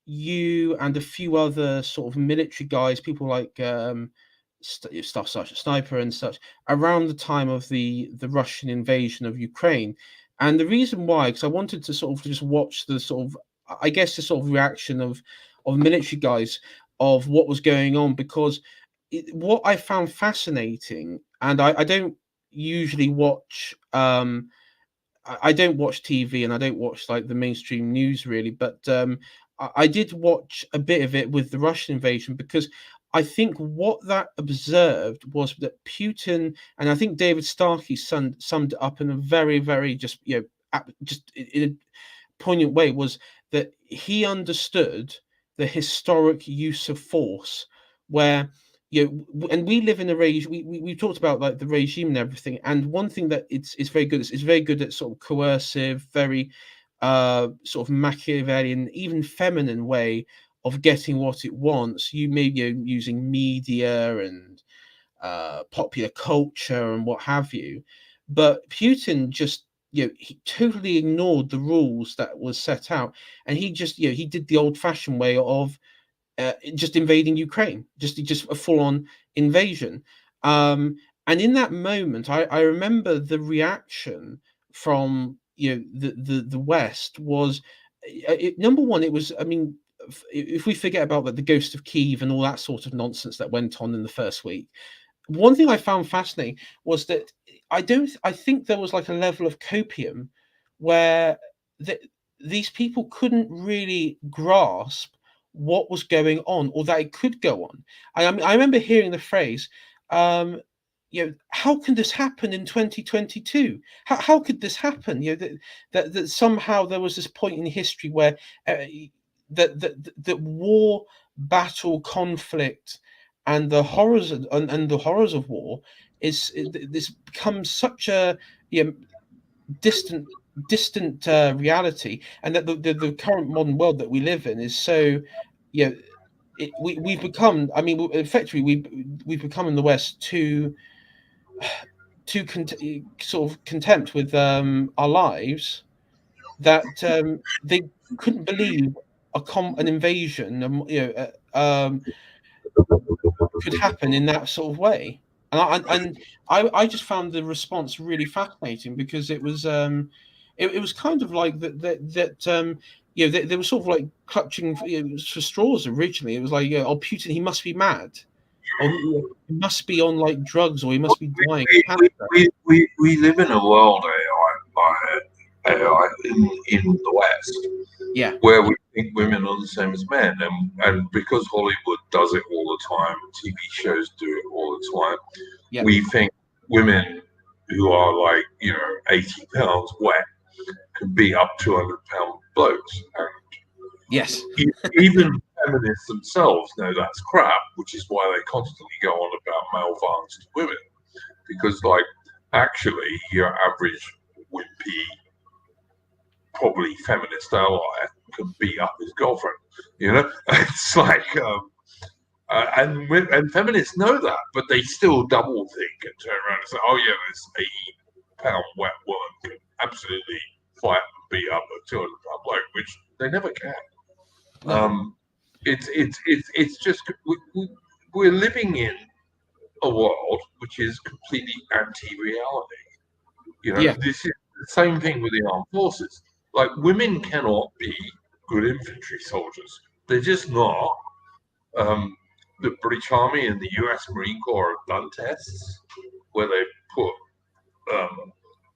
Speaker 1: you and a few other sort of military guys, people like stuff such as Sniper and such, around the time of the Russian invasion of Ukraine. And the reason why, because I wanted to sort of just watch the sort of, I guess, the sort of reaction of military guys of what was going on, because what I found fascinating, and I don't usually watch I don't watch TV, and I don't watch like the mainstream news really, but I did watch a bit of it with the Russian invasion, because I think what that observed was that Putin, and I think David Starkey summed it up in a very, very just, you know, just in a poignant way, was that he understood the historic use of force, where and we live in a regime. We talked about like the regime and everything. And one thing that it's very good. It's very good at sort of coercive, very sort of Machiavellian, even feminine way of getting what it wants. You may be using media and popular culture and what have you, but Putin just he totally ignored the rules that was set out, and he just he did the old-fashioned way of just invading Ukraine, just a full-on invasion. Um, and in that moment, I remember the reaction from the West was number one. It was, I mean, if we forget about the ghost of Kiev and all that sort of nonsense that went on in the first week, one thing I found fascinating was that I think there was like a level of copium where the, these people couldn't really grasp what was going on or that it could go on. I mean, I remember hearing the phrase, um, how can this happen in 2022? How could this happen? That somehow there was this point in history where that war, battle, conflict, and the horrors and the horrors of war this becomes such a you know, distant reality, and that the current modern world that we live in is so you know we've become, I mean, effectively we've become in the West too sort of contempt with our lives that they couldn't believe an invasion, could happen in that sort of way. And I just found the response really fascinating because it was kind of like they were sort of like clutching for straws originally. It was like, oh, Putin, he must be mad, or he must be on like drugs, or he must be dying of cancer.
Speaker 2: We live in a world, AI in the West,
Speaker 1: Yeah,
Speaker 2: where we think women are the same as men, and because Hollywood does it all the time, TV shows do it all the time,
Speaker 1: yeah,
Speaker 2: we think women who are like 80 pounds wet can beat up 200-pound blokes, and
Speaker 1: yes,
Speaker 2: even feminists themselves know that's crap, which is why they constantly go on about male violence to women, because like actually your average wimpy, probably feminist ally can beat up his girlfriend. It's like, and feminists know that, but they still double think and turn around and say, "Oh yeah, this 80-pound wet woman can absolutely fight and beat up a 200-pound bloke," which they never can.
Speaker 1: no,
Speaker 2: It's just we're living in a world which is completely anti-reality.
Speaker 1: yeah,
Speaker 2: This is the same thing with the armed forces. Like women cannot be good infantry soldiers. They're just not. Um, the British Army and the U.S. Marine Corps have done tests where they put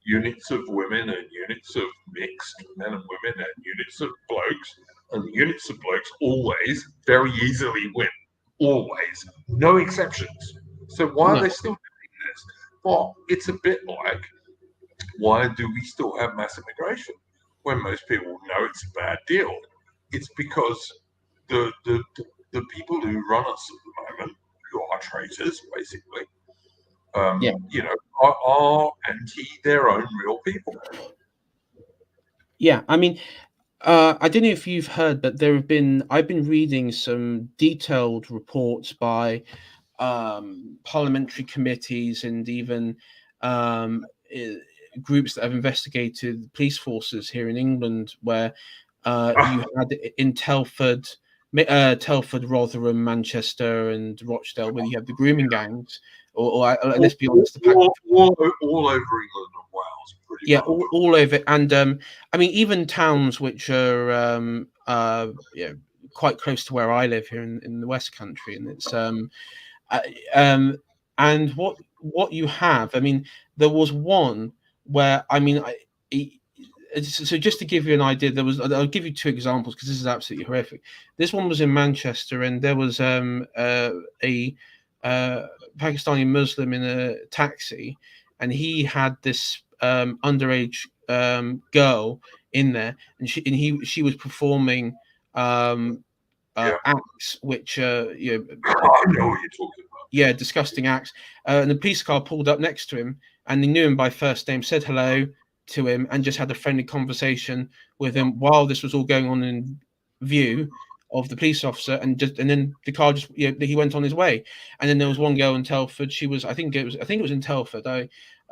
Speaker 2: units of women and units of mixed men and women and units of blokes, and the units of blokes always very easily win. Always, no exceptions. So why are
Speaker 1: no,
Speaker 2: they still doing this? Well, it's a bit like, why do we still have mass immigration when most people know it's a bad deal? It's because the people who run us at the moment, who are traitors, basically,
Speaker 1: yeah.
Speaker 2: are anti their own real people.
Speaker 1: Yeah, I mean, I don't know if you've heard, but I've been reading some detailed reports by parliamentary committees and even uh, groups that have investigated police forces here in England, where you had in Telford, Rotherham, Manchester, and Rochdale, where you have the grooming gangs, or let's be honest, the pack.
Speaker 2: All over England and Wales, pretty
Speaker 1: Yeah,
Speaker 2: much.
Speaker 1: all over. And I mean, even towns which are quite close to where I live here in the West Country, and it's uh, um, and what you have, I mean, there was one where, I mean, so just to give you an idea, I'll give you two examples because this is absolutely horrific. This one was in Manchester, and there was a Pakistani Muslim in a taxi, and he had this underage girl in there, and she was performing
Speaker 2: Yeah,
Speaker 1: acts which
Speaker 2: I know what you're talking about.
Speaker 1: disgusting acts. And the police car pulled up next to him, and they knew him by first name, said hello to him, and just had a friendly conversation with him while this was all going on in view of the police officer, and then the car just he went on his way. And then there was one girl in Telford. She was I think it was in Telford.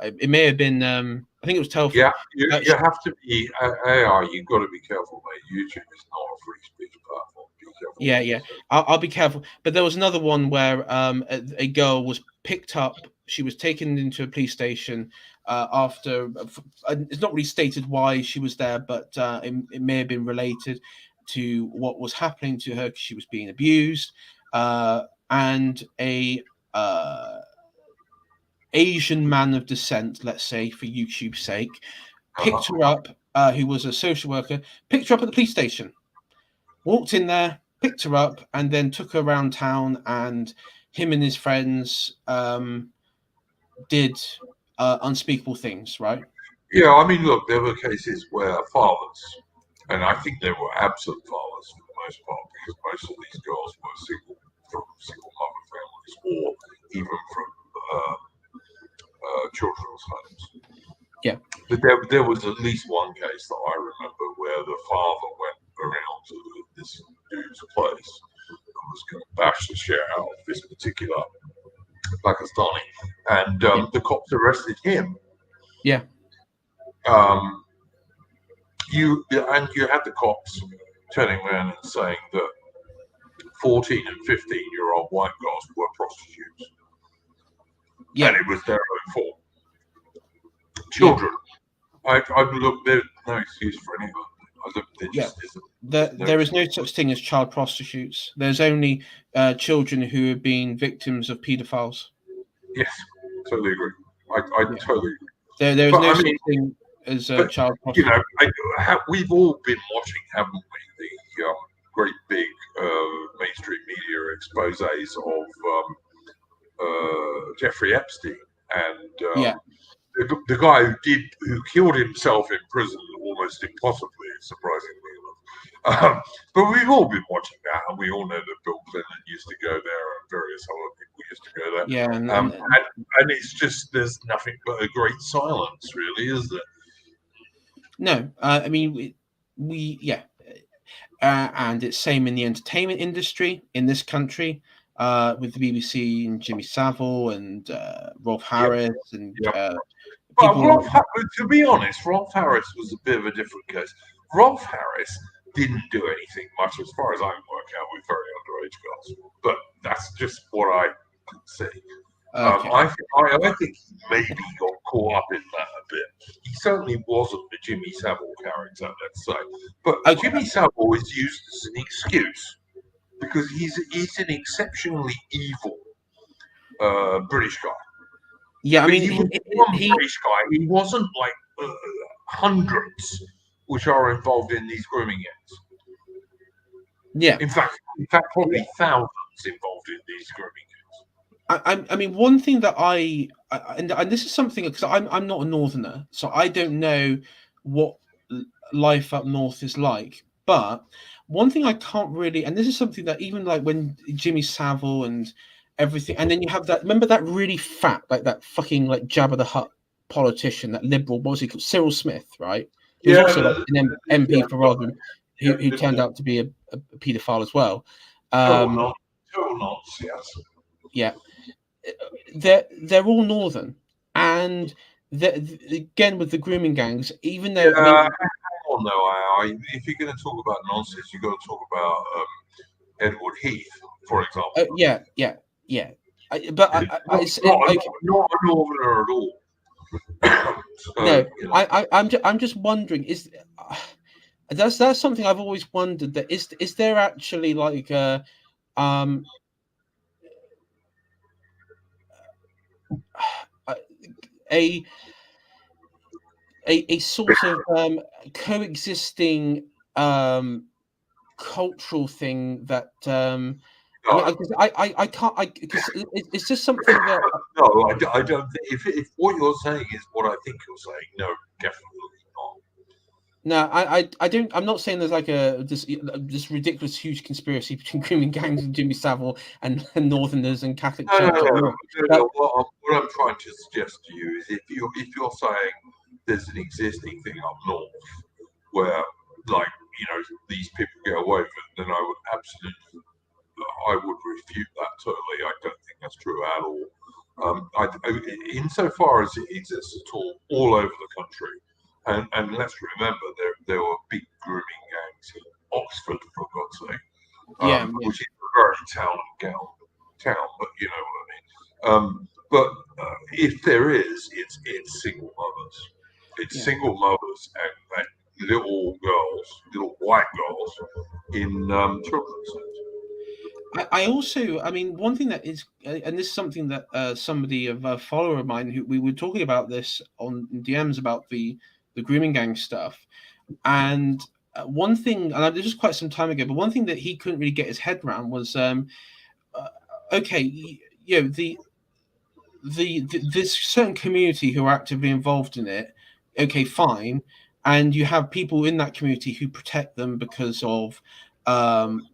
Speaker 1: It may have been I think it was Telford.
Speaker 2: Yeah, you have to be AI. You've got to be careful, mate. YouTube is not a free speech platform. Be careful.
Speaker 1: Yeah. I'll be careful. But there was another one where a girl was picked up. She was taken into a police station after. It's not really stated why she was there, but it may have been related to what was happening to her. She was being abused, and a Asian man of descent, let's say for YouTube's sake, picked her up. Who was a social worker, picked her up at the police station, walked in there, picked her up, and then took her around town, and him and his friends did unspeakable things, right?
Speaker 2: Yeah, I mean, look, there were cases where fathers, and I think they were absent fathers for the most part, because most of these girls were from single mother families, or even from children's homes.
Speaker 1: Yeah.
Speaker 2: But there was at least one case that I remember where the father went around to this dude's place and was going to bash the shit out of this particular Pakistani, and the cops arrested him.
Speaker 1: Yeah.
Speaker 2: You had the cops turning around and saying that 14 and 15-year-old white girls were prostitutes. Yeah. And it was their own fault. Children. Yeah. I look, there's no excuse for any of them.
Speaker 1: There is no such thing as child prostitutes. There's only children who have been victims of paedophiles.
Speaker 2: Yes, totally agree. I totally agree.
Speaker 1: There is no such thing as child prostitutes.
Speaker 2: We've all been watching, haven't we, the great big mainstream media exposés of Jeffrey Epstein and the guy who killed himself in prison almost impossibly, surprisingly enough. But we've all been watching that, and we all know that Bill Clinton used to go there, and various other people used to go there.
Speaker 1: Yeah,
Speaker 2: and it's just, there's nothing but a great silence, really, is there?
Speaker 1: No, I mean and it's same in the entertainment industry in this country. With the BBC and Jimmy Savile and Rolf Harris and
Speaker 2: people. To be honest, Rolf Harris was a bit of a different case. Rolf Harris didn't do anything much, as far as I can work out, with very underage girls. But that's just what I can see. Okay. I think he maybe got caught up in that a bit. He certainly wasn't the Jimmy Savile character, let's say. But Jimmy Savile is used as an excuse, because he's an exceptionally evil British guy.
Speaker 1: Yeah, I mean,
Speaker 2: he was one British guy. He wasn't like hundreds which are involved in these grooming gangs.
Speaker 1: Yeah.
Speaker 2: In fact, probably thousands involved in these grooming gangs.
Speaker 1: I mean, one thing that and this is something, because I'm not a northerner, so I don't know what life up north is like. But one thing I can't really, and this is something that even like when Jimmy Savile and everything, and then you have that, remember that really fat, like that fucking like Jabba the Hutt politician, that liberal, what was he called? Cyril Smith, right? He was also like an MP for Rotherham, who turned out to be a paedophile as well.
Speaker 2: Total nonsense.
Speaker 1: Yeah. They're all northern, and again with the grooming gangs, even though
Speaker 2: if you're going to talk about nonsense, you've got to talk about Edward Heath, for example.
Speaker 1: But
Speaker 2: not a northerner at all.
Speaker 1: So, no, I'm just wondering, that's something I've always wondered, that is there actually like a sort of coexisting cultural thing that I can't, because it's just something that
Speaker 2: no, I don't think, if what you're saying is what I think you're saying, no, definitely not.
Speaker 1: No, I don't. I'm not saying there's like this ridiculous huge conspiracy between grooming gangs and Jimmy Savile and Northerners and Catholic
Speaker 2: No, no,
Speaker 1: Church
Speaker 2: no,
Speaker 1: up
Speaker 2: no,
Speaker 1: north.
Speaker 2: no,
Speaker 1: But
Speaker 2: no. What I'm trying to suggest to you is if you're saying there's an existing thing up north where, like, these people get away with it, then I would refute that totally. I don't think that's true at all. Insofar as it exists at all over the country, and let's remember there were big grooming gangs in Oxford, for God's sake,
Speaker 1: yeah, yeah,
Speaker 2: which is a very town and gown town, but you know what I mean. But if there is, it's single mothers. It's
Speaker 1: yeah.
Speaker 2: single mothers and little girls, little white girls in children's centres.
Speaker 1: I also, I mean, one thing that is, and this is something that somebody of a follower of mine who we were talking about this on DMs about the grooming gang stuff, and one thing, and this was quite some time ago, but one thing that he couldn't really get his head around was, uh, okay, this certain community who are actively involved in it, okay, fine, and you have people in that community who protect them because of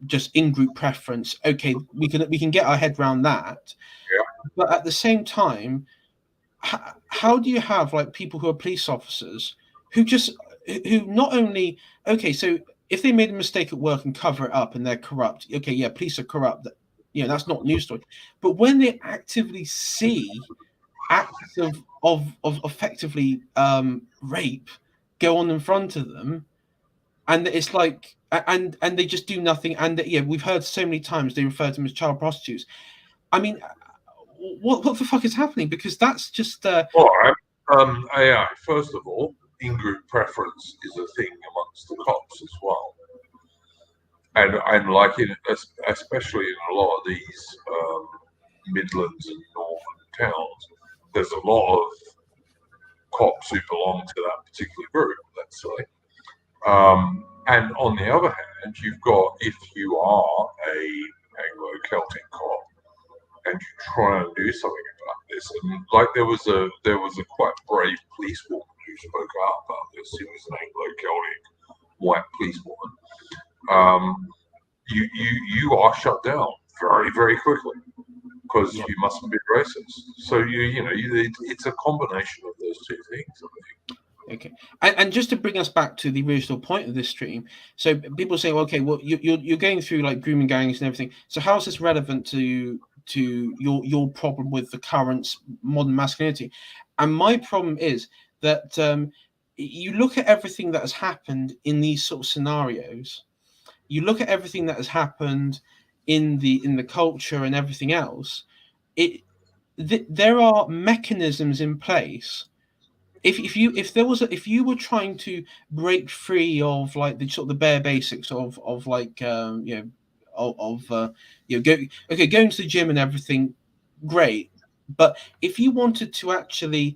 Speaker 1: just in-group preference. Okay, we can get our head around that, but at the same time, how do you have like people who are police officers who not only, okay, so if they made a mistake at work and cover it up and they're corrupt, okay, yeah, police are corrupt, that's not news story, but when they actively see acts of effectively rape go on in front of them, and it's like, and they just do nothing, and yeah, we've heard so many times they refer to them as child prostitutes. I mean, what the fuck is happening? Because that's just
Speaker 2: All right. AI, first of all, in-group preference is a thing amongst the cops as well. And like especially in a lot of these Midlands and northern towns, there's a lot of cops who belong to that particular group, let's say. And on the other hand, you've got, if you are a Anglo-Celtic cop and you try and do something about this, and like there was a quite brave policewoman who spoke out about this. She was an Anglo-Celtic white policewoman. You are shut down very, very quickly because
Speaker 1: yeah.
Speaker 2: you mustn't be racist. So it's a combination of those two things, I think.
Speaker 1: Okay, and just to bring us back to the original point of this stream, so people say, well, okay, well, you're going through like grooming gangs and everything. So how is this relevant to your problem with the current modern masculinity? And my problem is that you look at everything that has happened in these sort of scenarios. You look at everything that has happened in the culture and everything else. There are mechanisms in place. If you were trying to break free of like the sort of the bare basics of like going to the gym and everything, great, but if you wanted to actually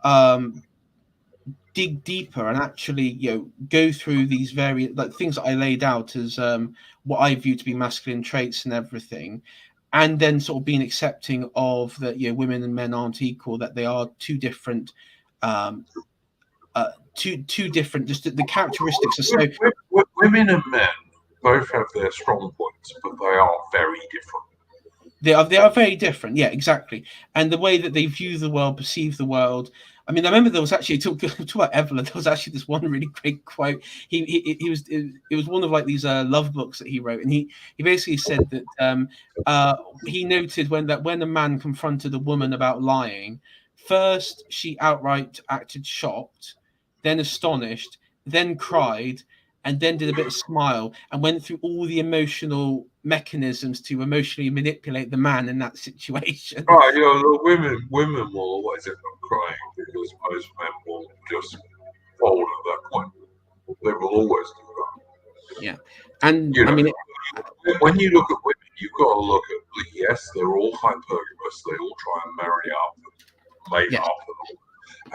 Speaker 1: um dig deeper and actually go through these various like things that I laid out as what I view to be masculine traits and everything, and then sort of being accepting of that women and men aren't equal, that they are two different um two different, just the characteristics are so
Speaker 2: Women and men both have their strong points, but they are very different.
Speaker 1: they are very different, yeah, exactly. And the way that they view the world, perceive the world. I mean, I remember there was actually talk about Evelyn. There was actually this one really great quote. He was it was one of like these love books that he wrote, and he basically said that he noted when a man confronted a woman about lying, first she outright acted shocked, then astonished, then cried, and then did a bit of smile and went through all the emotional mechanisms to emotionally manipulate the man in that situation.
Speaker 2: Right, women will always end up crying because most men will just fold at that point. They will always do that.
Speaker 1: Yeah, and
Speaker 2: You
Speaker 1: I mean,
Speaker 2: know, when you look at women, you've got to look at, yes, they're all hypergamous. They all try and marry up and mate
Speaker 1: yes,
Speaker 2: up and all.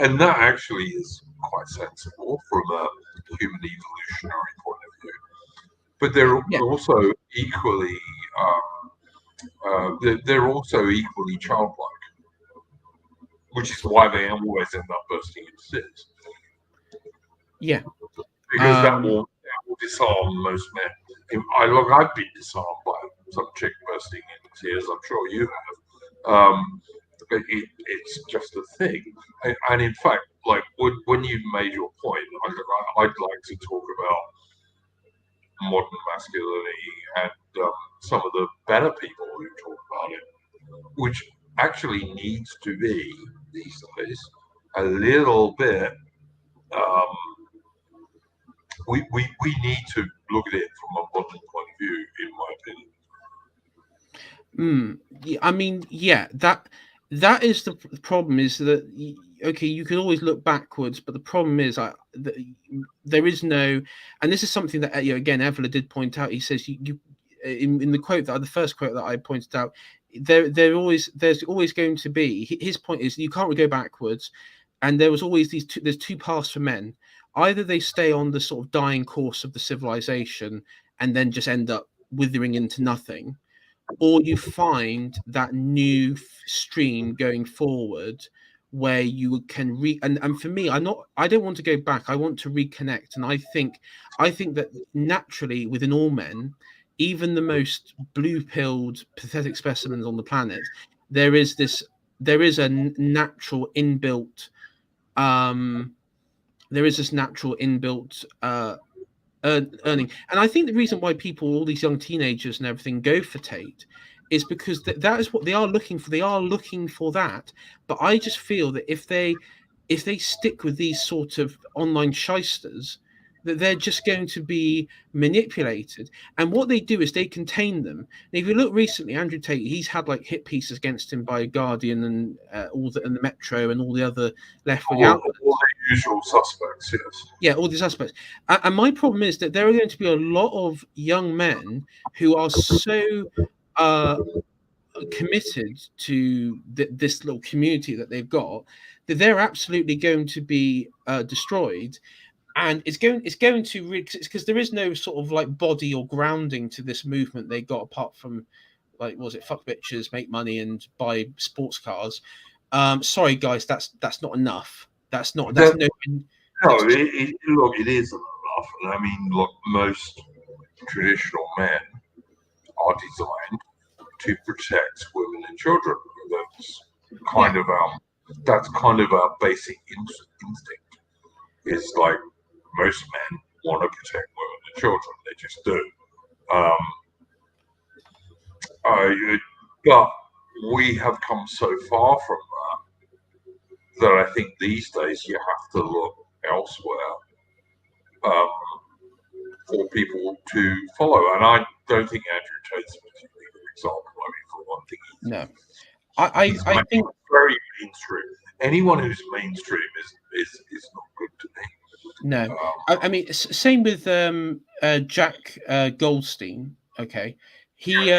Speaker 2: And that actually is quite sensible from a human evolutionary point of view. But they're
Speaker 1: yeah,
Speaker 2: also equally they're also equally childlike, which is why they always end up bursting into tears.
Speaker 1: yeah.
Speaker 2: because that will disarm most men. I've been disarmed by some chick bursting in tears. I'm sure you have. It's just a thing, and in fact, like when you've made your point, I'd like to talk about modern masculinity and some of the better people who talk about it, which actually needs to be these days a little bit. Um, we need to look at it from a modern point of view, in my opinion.
Speaker 1: Yeah, I mean, yeah, that is the problem. Is that okay? You can always look backwards, but the problem is, there is no, and this is something that again, Evola did point out. He says you in the quote that the first quote that I pointed out, there's always going to be. His point is you can't really go backwards, and there was always there's two paths for men. Either they stay on the sort of dying course of the civilization and then just end up withering into nothing, or you find that new stream going forward where you can and for me, I don't want to go back. I want to reconnect. And I think that naturally within all men, even the most blue-pilled pathetic specimens on the planet, there is a natural inbuilt earning. And I think the reason why all these young teenagers and everything go for Tate is because that is what they are looking for. They are looking for that. But I just feel that if they stick with these sort of online shysters, that they're just going to be manipulated. And what they do is they contain them. And if you look recently, Andrew Tate, he's had like hit pieces against him by Guardian and and the Metro and all the other left-wing outlets.
Speaker 2: All the usual suspects, yes.
Speaker 1: Yeah, all these aspects. And my problem is that there are going to be a lot of young men who are so committed to this little community that they've got that they're absolutely going to be destroyed. And it's going to because there is no sort of like body or grounding to this movement they got apart from like, was it fuck bitches, make money, and buy sports cars. Sorry guys, that's not enough. That's not. That's no.
Speaker 2: No, look, it isn't enough. I mean, look, most traditional men are designed to protect women and children. That's kind of our basic instinct. Is like most men want to protect women and children. They just do. But we have come so far from that I think these days you have to look elsewhere for people to follow. And I don't think Andrew Tate's a particularly good example. I mean, for one thing,
Speaker 1: no.
Speaker 2: I think very mainstream. Anyone who's mainstream is not good to me.
Speaker 1: No, I mean, same with Jack Goldstein. Okay, he.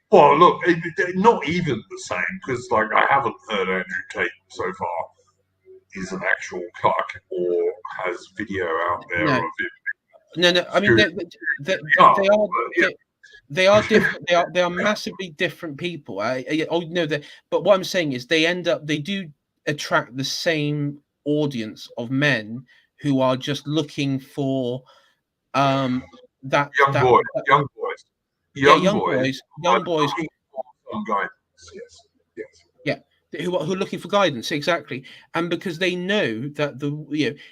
Speaker 2: Well, look, not even the same, because like I haven't heard Andrew Tate so far is an actual cuck or has video out there of him.
Speaker 1: No. I mean, they are different. They are massively different people. But what I'm saying is they do attract the same audience of men who are just looking for young boys.
Speaker 2: Some guidance, yes.
Speaker 1: Yeah, who are looking for guidance, exactly, and because they know that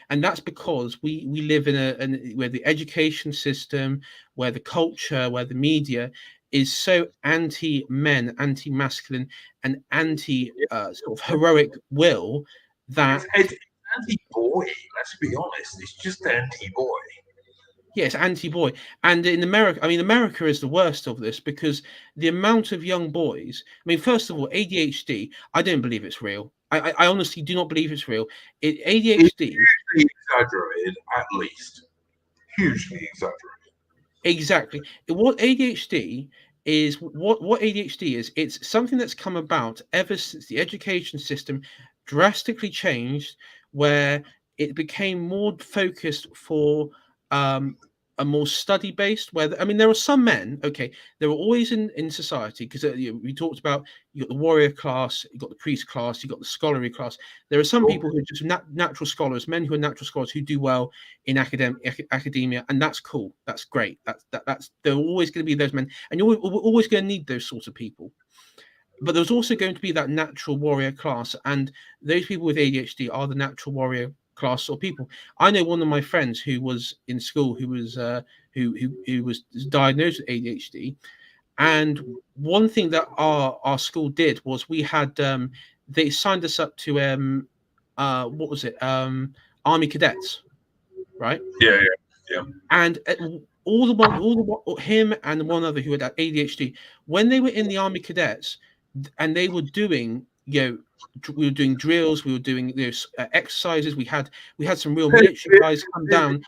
Speaker 1: and that's because we live in where the education system, where the culture, where the media is so anti-men, anti-masculine, and anti sort of heroic will that
Speaker 2: it's anti-boy. Let's be honest, it's just anti-boy.
Speaker 1: Yes, anti-boy. And in America, I mean, America is the worst of this because the amount of young boys, I mean, first of all, ADHD, I don't believe it's real. I honestly do not believe it's real. ADHD...
Speaker 2: It's hugely exaggerated, at least. Hugely exaggerated.
Speaker 1: Exactly. What ADHD is, it's something that's come about ever since the education system drastically changed, where it became more focused for more study based, where there are some men, okay, there are always in society, because we talked about, you got the warrior class, you got the priest class, you got the scholarly class. There are some people who are just natural scholars, men who are natural scholars, who do well in academia, and that's cool, that's great, that's there are always going to be those men, and you're always going to need those sorts of people. But there's also going to be that natural warrior class, and those people with ADHD are the natural warrior class or people. I know one of my friends who was in school who was who was diagnosed with ADHD, and one thing that our school did was we had they signed us up to what was it, army cadets, right?
Speaker 2: Yeah, yeah.
Speaker 1: And him and one other who had ADHD, when they were in the army cadets, and they were doing, we were doing drills, we were doing exercises. We had some real military guys come down.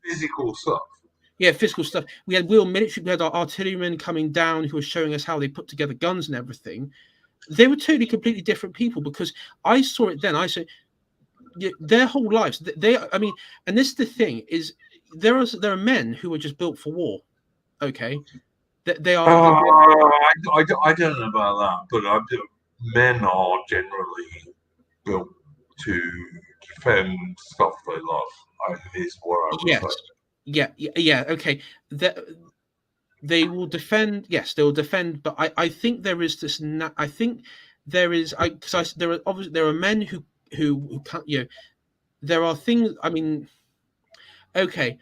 Speaker 2: Physical stuff.
Speaker 1: Yeah, physical stuff. We had real military. We had our artillerymen coming down who were showing us how they put together guns and everything. They were totally, completely different people, because I saw it then. I said, their whole lives. And this is the thing, is there are men who are just built for war. Okay, they are.
Speaker 2: I don't know about that, but men are generally built to defend stuff they love. Is what I would say.
Speaker 1: Yeah. Okay, they will defend. Yes, they will defend. But I think there is this. I think there is. There are obviously men who can't. There are things. Okay.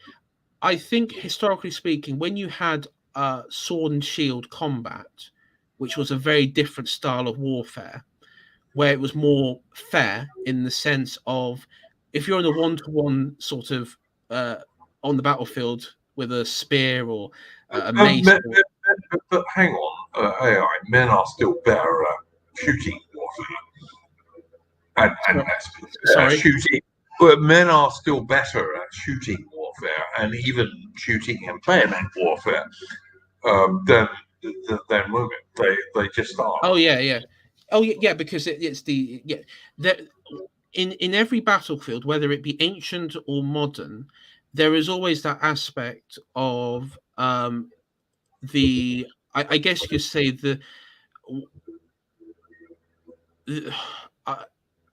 Speaker 1: I think historically speaking, when you had sword and shield combat, which was a very different style of warfare, where it was more fair in the sense of, if you're in a one-to-one sort of on the battlefield with a spear or a mace.
Speaker 2: But hang on, AI, men are still better at shooting warfare. And shooting. But men are still better at shooting warfare, and even shooting and bayonet warfare, than women. They just are.
Speaker 1: Oh yeah. Because it's in every battlefield, whether it be ancient or modern, there is always that aspect of I guess you could say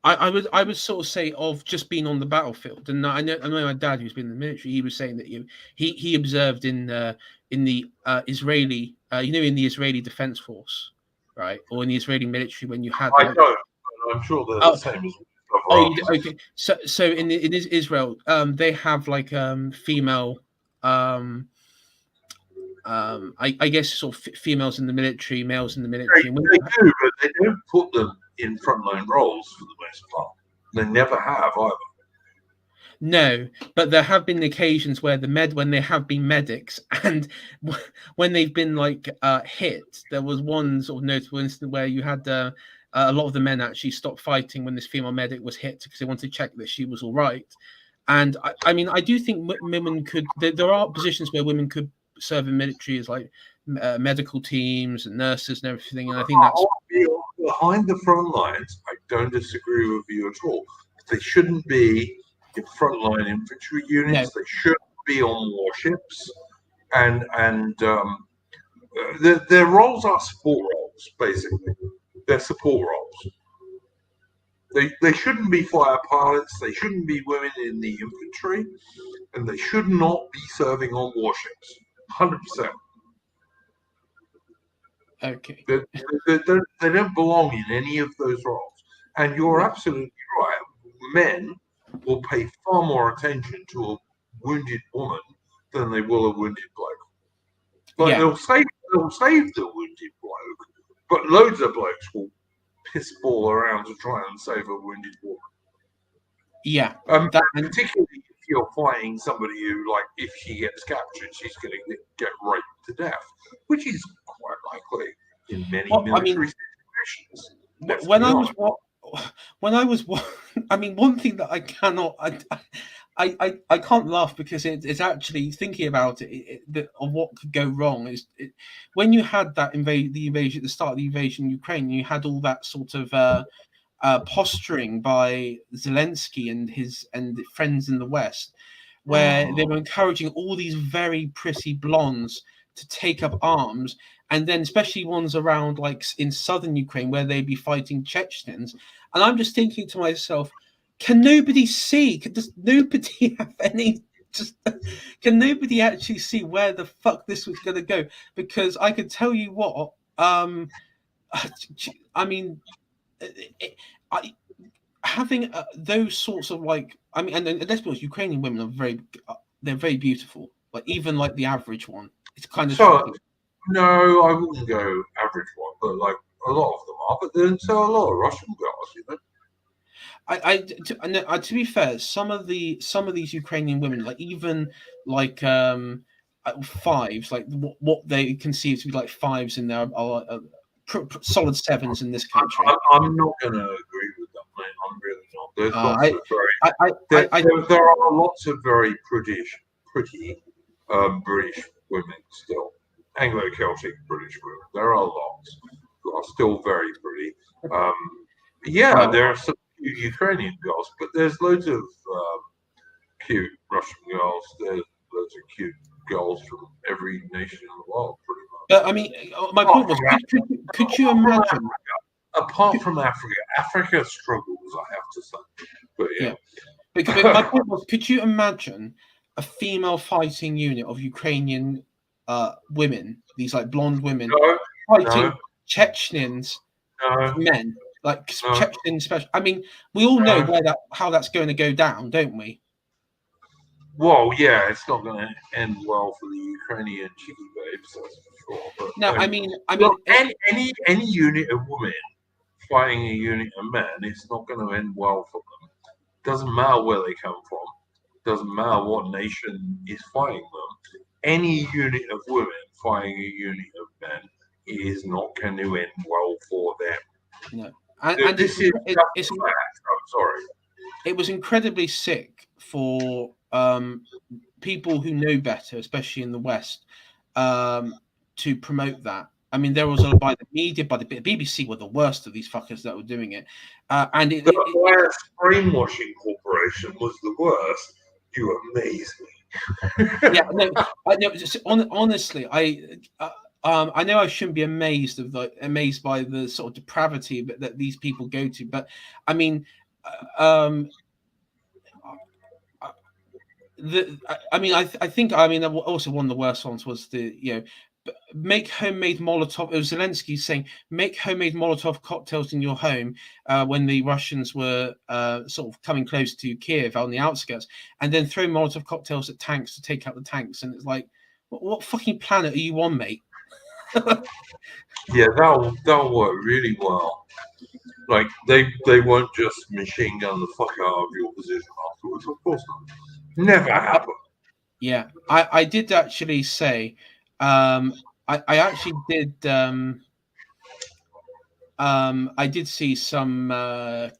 Speaker 1: I would sort of say of just being on the battlefield. And I know my dad, who's been in the military, he was saying that he observed in the Israeli, in the Israeli Defense Force, right, or in the Israeli military, when you had.
Speaker 2: I don't. I'm sure they're the same as.
Speaker 1: Okay. So in Israel, they have like female. I guess sort of females in the military, males in the military.
Speaker 2: They do, but they don't put them in frontline roles for the most part. They never have either.
Speaker 1: No, but there have been occasions where when they have been medics, and when they've been like hit. There was one sort of notable incident where you had a lot of the men actually stopped fighting when this female medic was hit, because they wanted to check that she was all right. And I do think women could. There are positions where women could serve in military as like medical teams and nurses and everything. And I think that's
Speaker 2: behind the front lines. I don't disagree with you at all. They shouldn't be in frontline infantry units. No. They shouldn't be on warships, and their roles are support roles. Basically, they're support roles. They shouldn't be fire pilots. They shouldn't be women in the infantry, and they should not be serving on warships. 100%.
Speaker 1: Okay.
Speaker 2: They don't belong in any of those roles. And you're absolutely right. Men will pay far more attention to a wounded woman than they will a wounded bloke. But they'll save the wounded bloke, but loads of blokes will piss ball around to try and save a wounded woman.
Speaker 1: Yeah.
Speaker 2: Particularly if you're fighting somebody who, like, if she gets captured, she's going to get raped to death, which is quite likely in many military situations.
Speaker 1: When I was, one thing that I cannot, I can't laugh, because it's actually thinking about of what could go wrong is when you had the invasion at the start of the invasion of Ukraine, you had all that sort of posturing by Zelensky and his friends in the West, where they were encouraging all these very pretty blondes to take up arms, and then especially ones around like in southern Ukraine where they'd be fighting Chechens. And I'm just thinking to myself, can nobody see? Does nobody have any? Just can nobody actually see where the fuck this was going to go? Because I could tell you what. I mean, having those sorts of like, I mean, and let's be honest, Ukrainian women are they're very beautiful. Like even like the average one, it's kind of shocking.
Speaker 2: No, I wouldn't go average one, but like a lot of them are. But then so a lot of Russian girls, you know.
Speaker 1: To be fair, some of these Ukrainian women, like even like fives, like what they conceive to be like fives in there are solid sevens in this country.
Speaker 2: I'm not going to agree with that, mate. I'm really not. There's lots of there are lots of very pretty British women still, Anglo-Celtic British women. There are lots who are still very pretty. There are some Ukrainian girls, but there's loads of cute Russian girls. There's loads of cute girls from every nation in the world, pretty much.
Speaker 1: But I mean, my point was, could you imagine?
Speaker 2: Apart from Africa struggles, I have to say. But yeah.
Speaker 1: Because my point was, could you imagine a female fighting unit of Ukrainian women, these like blonde women, fighting Chechens men, like Chechen special? I mean, we all know how that's going to go down, don't we?
Speaker 2: Well, yeah, it's not going to end well for the Ukrainian cheeky babes, that's for sure. But,
Speaker 1: no, I mean,
Speaker 2: any unit of women fighting a unit of men, it's not going to end well for them. Doesn't matter where they come from. Doesn't matter what nation is fighting them. Any unit of women fighting a unit of men is not going to end well for them.
Speaker 1: No, and
Speaker 2: this is just a fact. I'm sorry.
Speaker 1: It was incredibly sick for people who know better, especially in the West, to promote that. I mean, there was by the media, by the BBC were the worst of these fuckers that were doing it.
Speaker 2: The brainwashing corporation was the worst. You amaze me.
Speaker 1: Yeah, no, honestly, I know I shouldn't be amazed by the sort of depravity that these people go to, but I mean, I think also one of the worst ones was make homemade Molotov. It was Zelensky saying, make homemade Molotov cocktails in your home when the Russians were sort of coming close to Kiev on the outskirts, and then throw Molotov cocktails at tanks to take out the tanks. And it's like, what fucking planet are you on, mate?
Speaker 2: Yeah, that'll work really well. Like they won't just machine gun the fuck out of your position afterwards. Of course not. Never happen.
Speaker 1: Yeah, I did actually say. I actually did. I did see some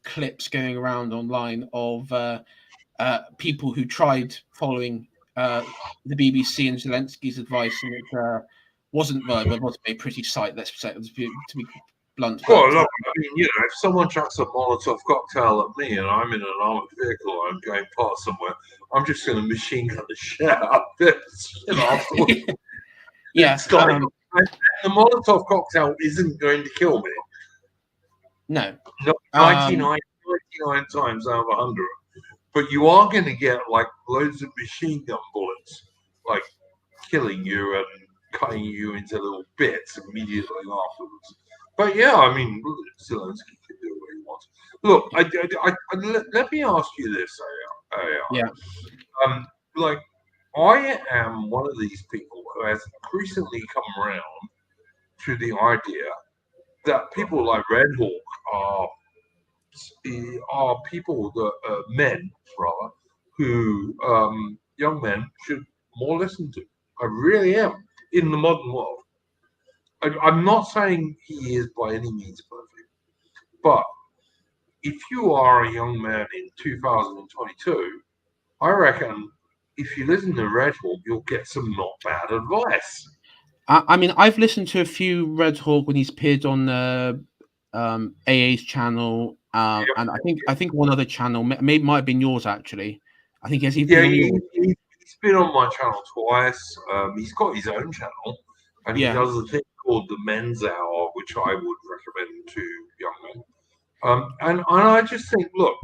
Speaker 1: clips going around online of people who tried following the BBC and Zelensky's advice, and it wasn't a pretty sight. Let's say, to be blunt.
Speaker 2: Well, look, I mean, if someone chucks a Molotov cocktail at me and I'm in an armored vehicle, I'm going past somewhere, I'm just going to machine gun the shit out of it. Afterwards.
Speaker 1: Yeah,
Speaker 2: the Molotov cocktail isn't going to kill me.
Speaker 1: No.
Speaker 2: 99 times out of 100. But you are going to get like loads of machine gun bullets, like killing you and cutting you into little bits immediately afterwards. But yeah, I mean, Zelensky can do what he wants. Look, let me ask you this,
Speaker 1: Yeah.
Speaker 2: I am one of these people who has recently come around to the idea that people like Red Hawk are people that men rather who young men should more listen to. I really am in the modern world. I'm not saying he is by any means perfect, but if you are a young man in 2022, I reckon if you listen to Red Hawk, you'll get some not bad advice.
Speaker 1: I mean, I've listened to a few Red Hawk when he's appeared on AA's channel, and I think one other channel might have been yours actually. I think has he
Speaker 2: Yeah,
Speaker 1: been on yours?
Speaker 2: he's been on my channel twice. He's got his own channel, and he
Speaker 1: Yeah.
Speaker 2: does a thing called the Men's Hour, which I would recommend to young men. And I just think, look,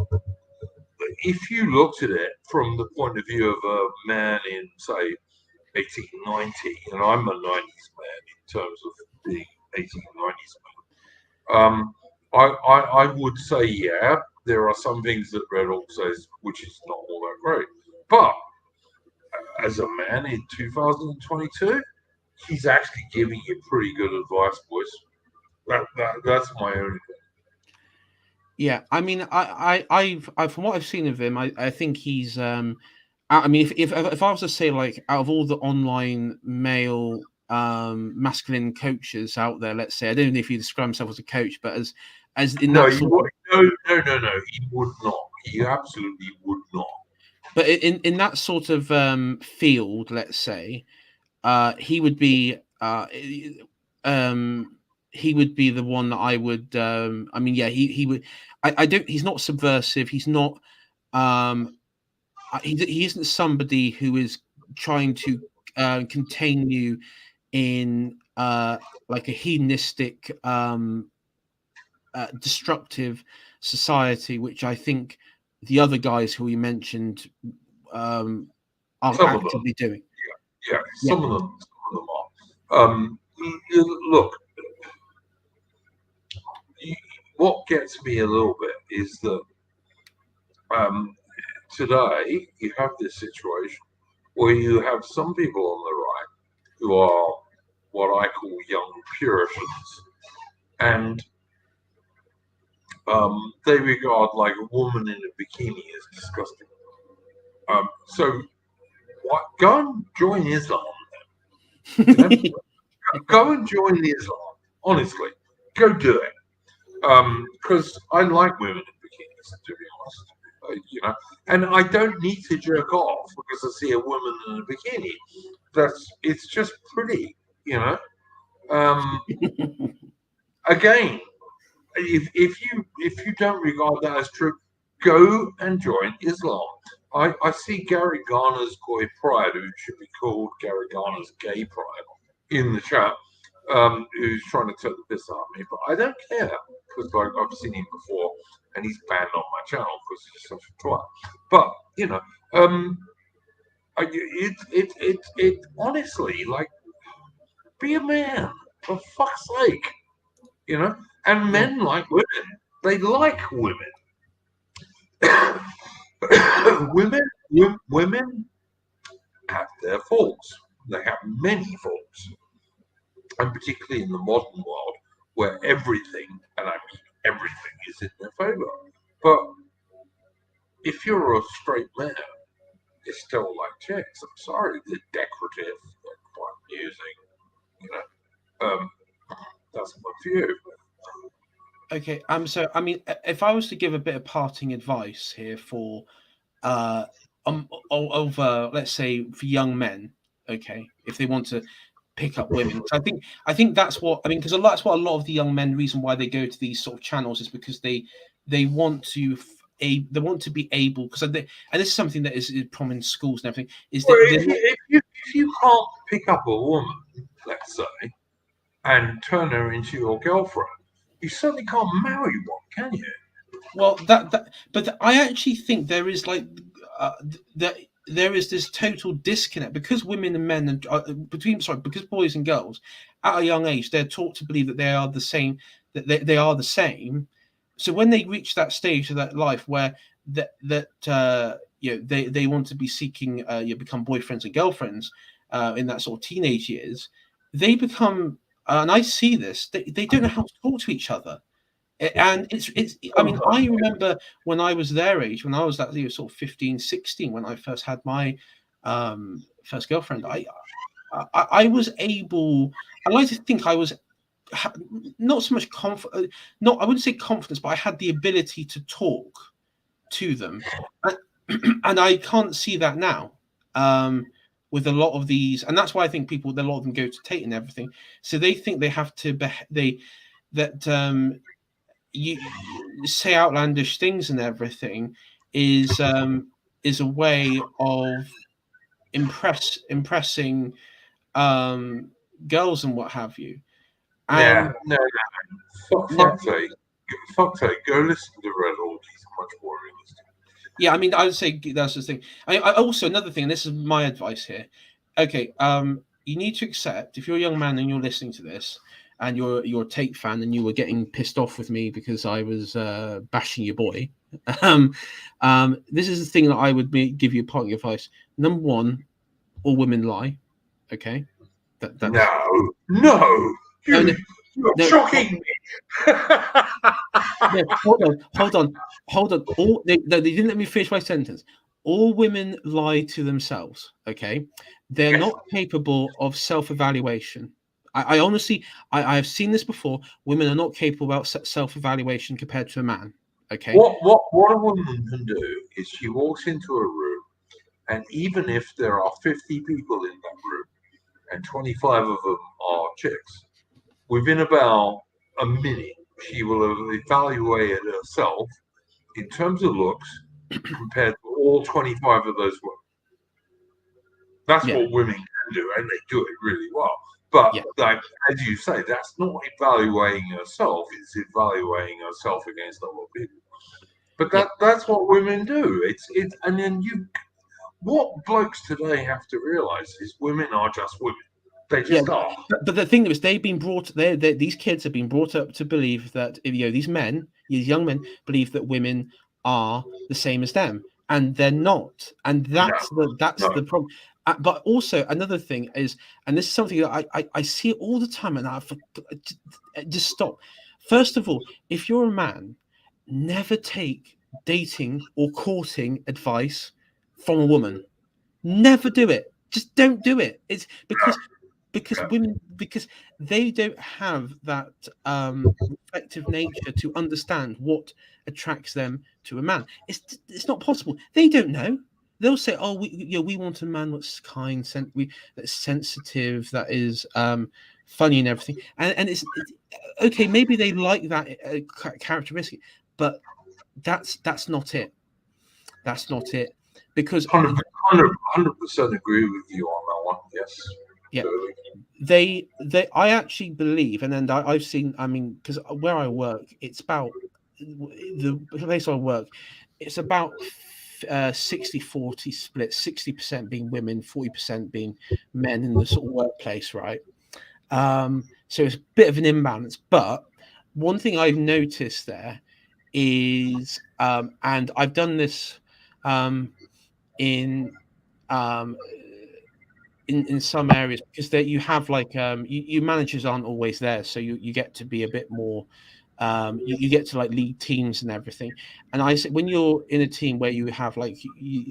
Speaker 2: if you looked at it from the point of view of a man in, say, 1890, and I'm a 90s man in terms of being 1890s man, I would say, yeah, there are some things that Red Hawk says which is not all that great. But as a man in 2022, he's actually giving you pretty good advice, boys. That's my only thing.
Speaker 1: Yeah, I mean, I from what I've seen of him, I think he's I mean, if I was to say like out of all the online male masculine coaches out there, let's say I don't know if he describe himself as a coach, but as in
Speaker 2: No,
Speaker 1: that sort of,
Speaker 2: no. He would not. He absolutely would not.
Speaker 1: but in that sort of field, let's say, he would be um he would be the one that I would I mean, yeah, he would. I don't. He's not subversive. He's not. Um, he isn't somebody who is trying to contain you in like a hedonistic, destructive society, which I think the other guys who we mentioned are
Speaker 2: Some of them,
Speaker 1: actively doing.
Speaker 2: yeah,
Speaker 1: Yeah.
Speaker 2: some of them are. Look, what gets me a little bit is that today you have this situation where you have some people on the right who are what I call young Puritans, and they regard like a woman in a bikini as disgusting. So go and join Islam. You know? Go and join Islam. Honestly, go do it. Because I like women in bikinis, to be honest. You know, and I don't need to jerk off because I see a woman in a bikini. It's just pretty, you know. Again, if you don't regard that as true, go and join Islam. I see Gary Garner's Goy Pride, who should be called Gary Garner's Gay Pride, in the chat, who's trying to take the piss out of me, but I don't care because I've seen him before, and he's banned on my channel because he's such a twat. But you know, it honestly, like, be a man for fuck's sake, you know. And
Speaker 1: Yeah.
Speaker 2: men like women; they like women. women have their faults. They have many faults, and particularly in the modern world, where everything, and I mean everything, is in their favour. But if you're a straight man, you still like chicks. I'm sorry, they're decorative, they're quite amusing, you know. That's my view.
Speaker 1: Okay. So I mean, if I was to give a bit of parting advice here for uh let's say for young men, okay, if they want to pick up women, I think that's what I mean, because that's what a lot of the young men, reason why they go to these sort of channels is because they want to they want to be able, because and this is something that is prominent in schools and everything, is
Speaker 2: Well,
Speaker 1: that
Speaker 2: if you can't pick up a woman, let's say, and turn her into your girlfriend, you certainly can't marry one, can you?
Speaker 1: well, but I actually think there is like that there is this total disconnect because women and men and because boys and girls at a young age they're taught to believe that they are the same, that they are the same. So when they reach that stage of that life where they want to be seeking become boyfriends and girlfriends in that sort of teenage years, they become and I see this, they don't know how to talk to each other. And it's I mean, I remember when I was their age, when I was that sort of 15, 16, when I first had my first girlfriend, I was able, I like to think I was not so much not, I wouldn't say confidence, but I had the ability to talk to them. And, and I can't see that now. With a lot of these, and that's why I think a lot of them go to Tate and everything. So they think they have to that you say outlandish things and everything is is a way of impressing girls and what have you.
Speaker 2: Yeah,
Speaker 1: And
Speaker 2: no,
Speaker 1: now,
Speaker 2: fuck's sake. Fuck's sake, go listen to Red Orgies, much more realistic.
Speaker 1: yeah, I mean, I would say that's the thing. I also another thing, and this is my advice here. Okay, you need to accept if you're a young man and you're listening to this, and you're a Tate fan, and you were getting pissed off with me because I was bashing your boy. Um, this is the thing that I would give you parting advice. Number one, all women lie. Okay, that's
Speaker 2: No,
Speaker 1: no, no,
Speaker 2: you're
Speaker 1: no.
Speaker 2: shocking me.
Speaker 1: No, hold on. All they didn't let me finish my sentence. All women lie to themselves. Okay, they're
Speaker 2: Yes.
Speaker 1: not capable of self-evaluation. I honestly, I have seen this before. Women are not capable of self-evaluation compared to a man. Okay.
Speaker 2: What a woman can do is she walks into a room, and even if there are 50 people in that room, and 25 of them are chicks, within about a minute, she will have evaluated herself in terms of looks compared to all 25 of those women. That's
Speaker 1: Yeah.
Speaker 2: what women can do, and they do it really well. But
Speaker 1: Yeah.
Speaker 2: like as you say, that's not evaluating herself; it's evaluating herself against other people. But
Speaker 1: Yeah.
Speaker 2: that's what women do. And then what blokes today have to realise is women are just women. They
Speaker 1: Yeah,
Speaker 2: just are.
Speaker 1: but the thing is, they've been brought. These kids have been brought up to believe that these men, these young men, believe that women are the same as them, and they're not. And
Speaker 2: No,
Speaker 1: that's
Speaker 2: no.
Speaker 1: the problem. But also another thing is, and this is something that I see all the time, and just stop. First of all, if you're a man, never take dating or courting advice from a woman. Never do it. Just don't do it. It's because women, because they don't have that reflective nature to understand what attracts them to a man. It's not possible. They don't know. They'll say, "Oh, we want a man that's kind, that's sensitive, that is funny and everything." And it's okay. Maybe they like that characteristic, but that's not it. That's not it. Because
Speaker 2: 100% agree with you on that one. Yes.
Speaker 1: yeah,
Speaker 2: Totally.
Speaker 1: they I actually believe, and then I've seen, I mean, because where I work, it's about the place I work, it's about 60-40 split, 60% being women, 40% being men in the sort of workplace, right? So it's a bit of an imbalance. But one thing I've noticed there is, and I've done this in um, in some areas, because that you have like you managers aren't always there, so you get to be a bit more you get to like lead teams and everything. And I said, when you're in a team where you have like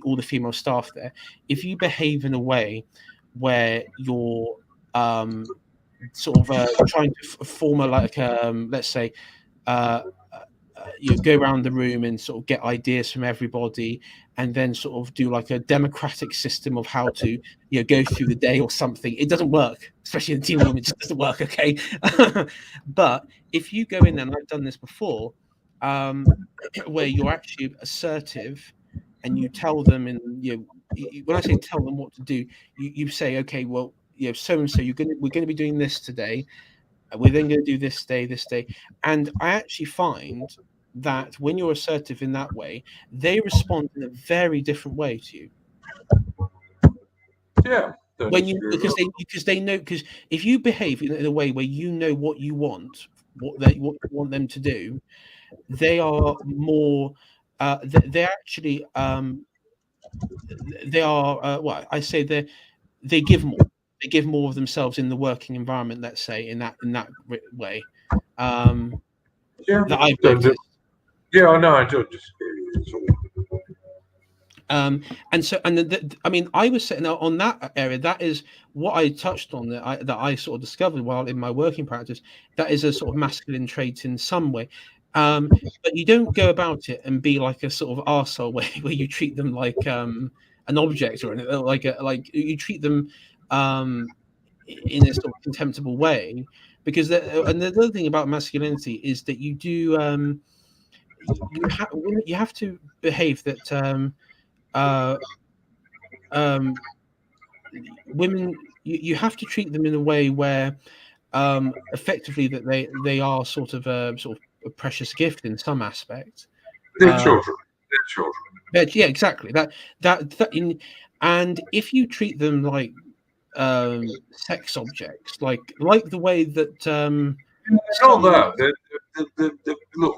Speaker 1: all the female staff there, if you behave in a way where you're sort of trying to form a like let's say uh, you go around the room and sort of get ideas from everybody, and then sort of do like a democratic system of how to go through the day or something. It doesn't work, especially in a team of women. It just doesn't work. Okay. But if you go in there, and I've done this before, where you're actually assertive and you tell them, and when I say tell them what to do, you say, okay, well, so and so, we're going to be doing this today. We're then going to do this day. And I actually find that when you're assertive in that way, they respond in a very different way to you.
Speaker 2: Yeah. Don't
Speaker 1: When you
Speaker 2: disagree with that.
Speaker 1: because they know, because if you behave in a way where you know what you want, what you want them to do, they are more. They actually they are well, I say they give more. They give more of themselves in the working environment. Let's say in that way. Um,
Speaker 2: Yeah.
Speaker 1: that I've
Speaker 2: Don't,
Speaker 1: noticed.
Speaker 2: yeah. No, I don't disagree with you at all.
Speaker 1: And so, I mean, I was saying now on that area, that is what I touched on, that I sort of discovered while in my working practice. That is a sort of masculine trait in some way. But you don't go about it and be like a sort of arsehole where you treat them like an object or anything, like you treat them in a sort of contemptible way. Because and the other thing about masculinity is that you do you have to behave that. uh, um, women, you have to treat them in a way where effectively that they are sort of a precious gift in some aspect.
Speaker 2: They're
Speaker 1: Uh,
Speaker 2: children. They're children.
Speaker 1: yeah, exactly. That in, and if you treat them like sex objects, like the way that
Speaker 2: Not
Speaker 1: some
Speaker 2: that. Look,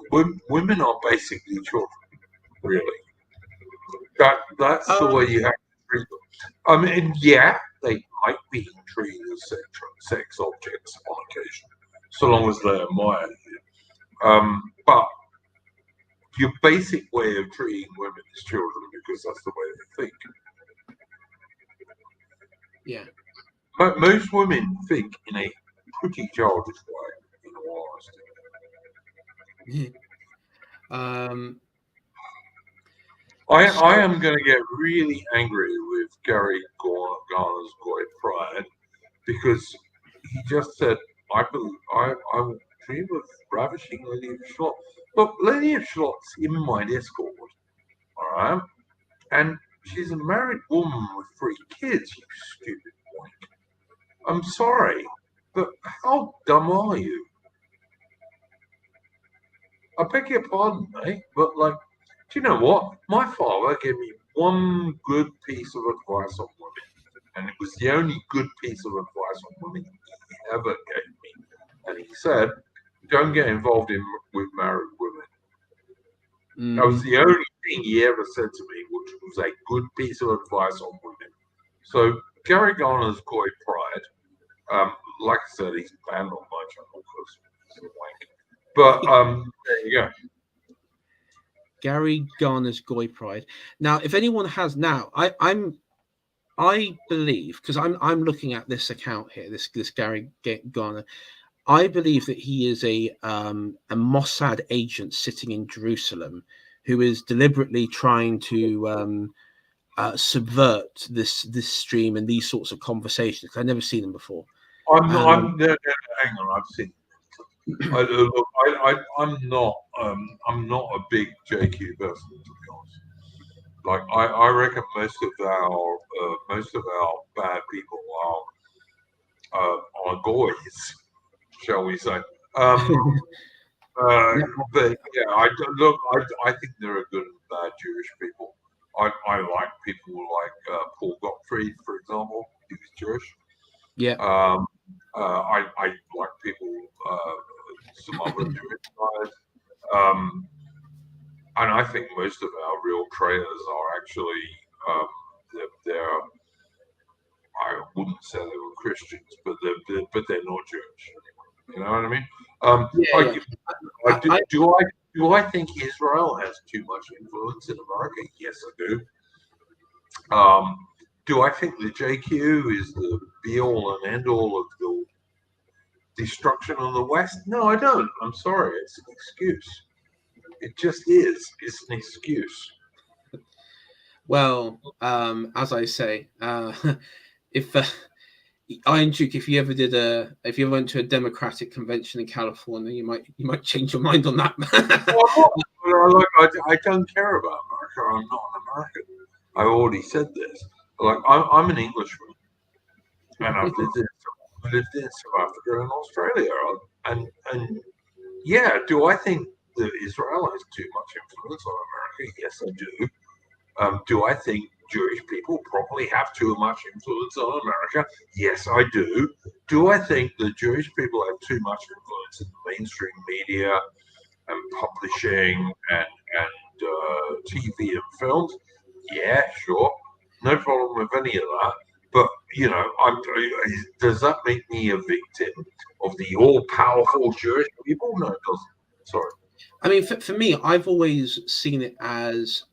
Speaker 2: women are basically children, really. That's the way you have to treat them. I mean, yeah, they might be treated as sex objects on occasion, so long as they admire you. But your basic way of treating women is children because that's the way they think.
Speaker 1: yeah.
Speaker 2: Most women think in a pretty childish way, in all honesty.
Speaker 1: um,
Speaker 2: I
Speaker 1: so
Speaker 2: am going to get really angry with Gary Garner's Goy Pride because he just said, I will dream of ravishing Lady of Shalott. Look, Lady of Shalott's in my Discord, all right? And she's a married woman with 3 kids, you stupid wank. I'm sorry, but how dumb are you? I beg your pardon, mate, but like, do you know what? My father gave me one good piece of advice on women, and it was the only good piece of advice on women he ever gave me. And he said, "Don't get involved with married women." That was the only thing he ever said to me, which was a good piece of advice on women. So Gary Garner's Coy Pride, like I said, he's banned on my channel because he's a wank. But there you go.
Speaker 1: Gary Garner's Goy Pride. Now, if anyone has now, I believe, because I'm looking at this account here, this Gary Garner. I believe that he is a Mossad agent sitting in Jerusalem who is deliberately trying to subvert this stream and these sorts of conversations. I've never seen them before.
Speaker 2: I'm hang on, I've seen. Look, I'm not a big JQ person, to be honest. Like, I reckon most of our bad people are goys, shall we say? But yeah, I think there are good and bad Jewish people. I like people like Paul Gottfried, for example. He was Jewish.
Speaker 1: Yeah.
Speaker 2: I like people, some other Jewish guys. And I think most of our real traitors are actually, they're I wouldn't say they were Christians, but they're not Jewish. You know what I mean? Do I think Israel has too much influence in America? Yes, I do. Do I think the JQ is the be all and end all of the destruction of the West? No, I don't. I'm sorry. It's an excuse. It just is. It's an excuse.
Speaker 1: Well, as I say, if Iron Duke, if you ever went to a Democratic convention in California, you might change your mind on that.
Speaker 2: I don't care about America. I'm not an American. I already said this. Like, I'm an Englishman, and I've lived in South Africa and Australia, and yeah, do I think that Israel has too much influence on America? Yes, I do. Do I think Jewish people probably have too much influence on America? Yes, I do. Do I think that Jewish people have too much influence in the mainstream media and publishing and TV and films? Yeah, sure. No problem with any of that. But, does that make me a victim of the all-powerful Jewish people? No, it doesn't. Sorry.
Speaker 1: I mean, for me, I've always seen it as,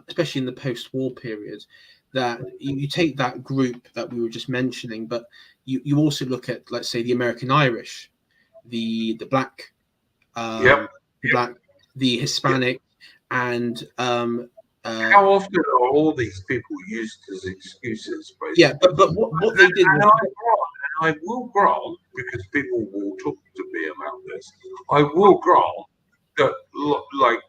Speaker 1: especially in the post-war period, that you take that group that we were just mentioning, but you also look at, let's say, the American Irish, the black, the Hispanic, and
Speaker 2: how often are all these people used as excuses? Basically?
Speaker 1: Yeah, but what they did,
Speaker 2: I will grant, because people will talk to me about this, I will grant that, like,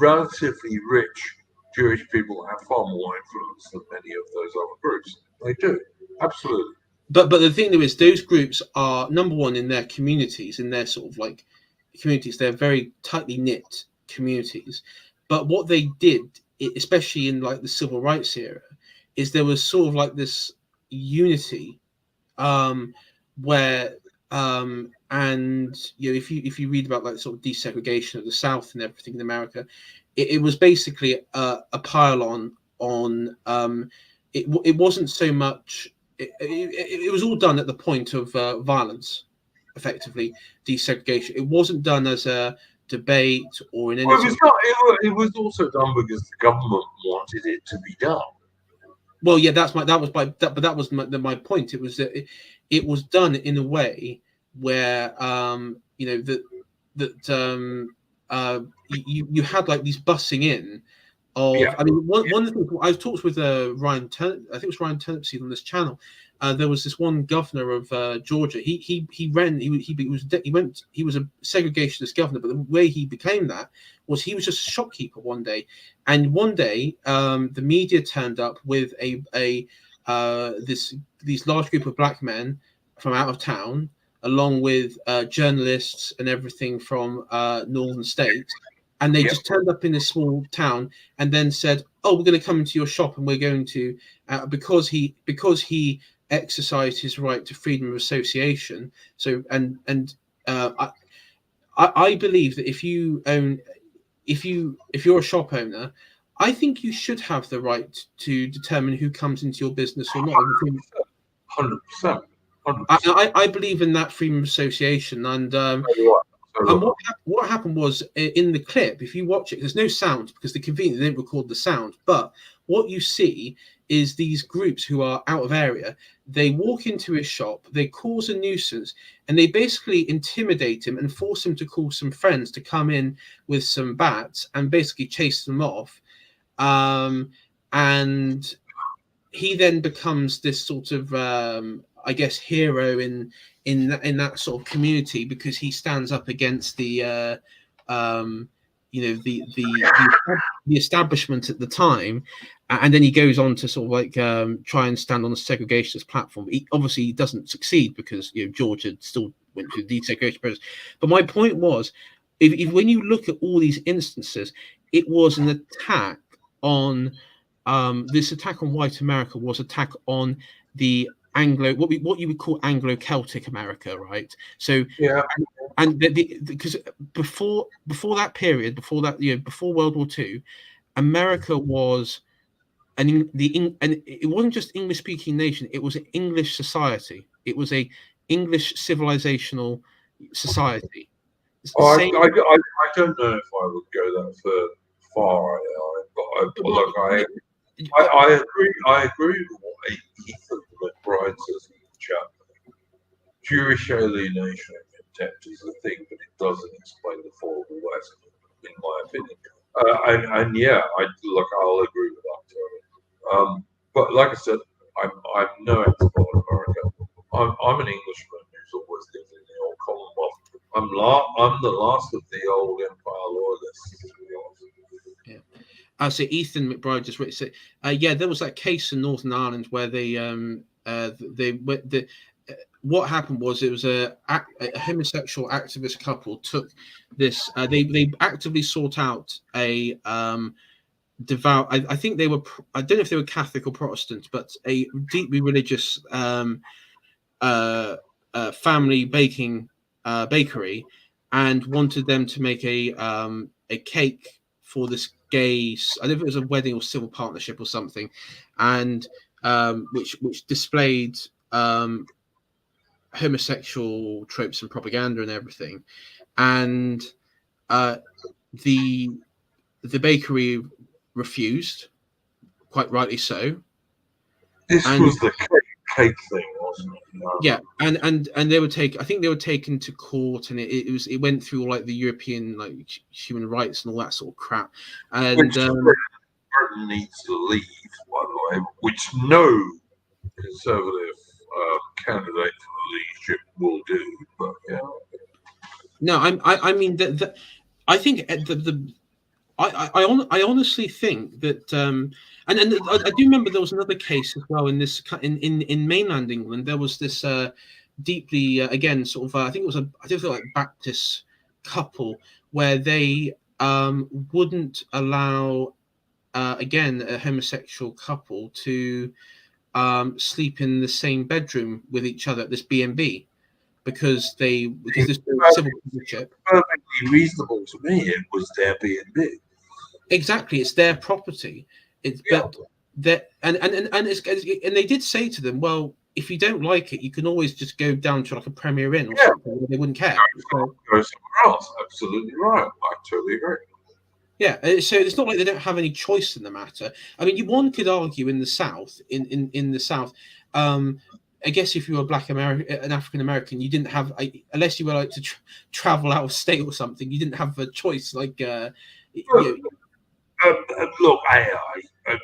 Speaker 2: relatively rich Jewish people have far more influence than many of those other groups. They do, absolutely.
Speaker 1: But the thing is, those groups are number one in their communities, in their sort of like communities. They're very tightly knit communities. But what they did, especially in like the civil rights era, is there was sort of like this unity, where and if you read about like sort of desegregation of the South and everything in America, it was basically a pile on it wasn't so much it was all done at the point of violence, effectively desegregation. It wasn't done as a debate or in any
Speaker 2: Well, it
Speaker 1: sort
Speaker 2: was
Speaker 1: of,
Speaker 2: not. It was also done because the government wanted it to be done.
Speaker 1: well, yeah, that was my point. It was that it was done in a way where you had like these bussing in of,
Speaker 2: Yeah,
Speaker 1: I mean, one of the things I talked with Ryan Turnip, I think it was Ryan Turnipseed on this channel. There was this one governor of Georgia. He was a segregationist governor, but the way he became that was he was just a shopkeeper one day, and one day the media turned up with these large group of black men from out of town, along with journalists and everything from northern states, and they
Speaker 2: yeah.
Speaker 1: just turned up in this small town and then said, "Oh, we're going to come into your shop and we're going to," because he exercised his right to freedom of association. So I believe that if you're a shop owner, I think you should have the right to determine who comes into your business or not.
Speaker 2: 100%. 100%.
Speaker 1: I believe in that freedom of association, and what happened was in the clip, if you watch it, there's no sound because they didn't record the sound. But what you see is these groups who are out of area. They walk into his shop, they cause a nuisance, and they basically intimidate him and force him to call some friends to come in with some bats and basically chase them off. And he then becomes this sort of I guess hero in that sort of community because he stands up against the the establishment at the time, and then he goes on to sort of like try and stand on a segregationist platform. Obviously he doesn't succeed because Georgia still went through the desegregation process. But my point was, if when you look at all these instances, it was an attack on this attack on white America was attack on the what you would call Anglo-Celtic America, right? So
Speaker 2: Yeah.
Speaker 1: and because before that period, before World War II, America was and it wasn't just English speaking nation, it was an English society. It was a English civilizational society. It's the
Speaker 2: Oh,
Speaker 1: same.
Speaker 2: I don't know if I would go that far. Look, I agree with what Ethan McBride says in the chat. Jewish alienation and contempt is a thing, but it doesn't explain the fall of the West, in my opinion. And yeah, I'll agree with that totally. But like I said, I'm no expert on America. I'm an Englishman who's always lived in the old Commonwealth. I'm the last of the old Empire loyalists, to be honest.
Speaker 1: Yeah. So Ethan McBride just said, yeah, there was that case in Northern Ireland where what happened was it was a homosexual activist couple took this. They actively sought out a devout. I think they were. I don't know if they were Catholic or Protestant, but a deeply religious family bakery, and wanted them to make a cake for this gay. I don't know if it was a wedding or civil partnership or something, and which displayed homosexual tropes and propaganda and everything, and the bakery refused, quite rightly so.
Speaker 2: This
Speaker 1: And
Speaker 2: was the cake thing, wasn't it? No.
Speaker 1: yeah, and they were I think they were taken to court, and it went through like the European like human rights and all that sort of crap. And
Speaker 2: Which Britain needs to leave, by the way, which no conservative candidate for the leadership will do. But yeah.
Speaker 1: no, I mean that I think I honestly think that, and I do remember there was another case as well in this in mainland England. There was this deeply again sort of I think it was I don't feel like Baptist couple where they wouldn't allow again a homosexual couple to sleep in the same bedroom with each other at this B&B because this civil partnership.
Speaker 2: Perfectly reasonable to me. It was their B&B.
Speaker 1: Exactly, it's their property. It's
Speaker 2: Yeah.
Speaker 1: but that and they did say to them, well, if you don't like it, you can always just go down to like a Premier Inn or
Speaker 2: Yeah.
Speaker 1: something. Where they wouldn't care. So,
Speaker 2: Go somewhere else. Absolutely right. I totally agree.
Speaker 1: yeah, so it's not like they don't have any choice in the matter. I mean, one could argue in the South, in the South, I guess if you were a Black American, an African American, you didn't have unless you were like to travel out of state or something, you didn't have a choice. Like,
Speaker 2: Look, look,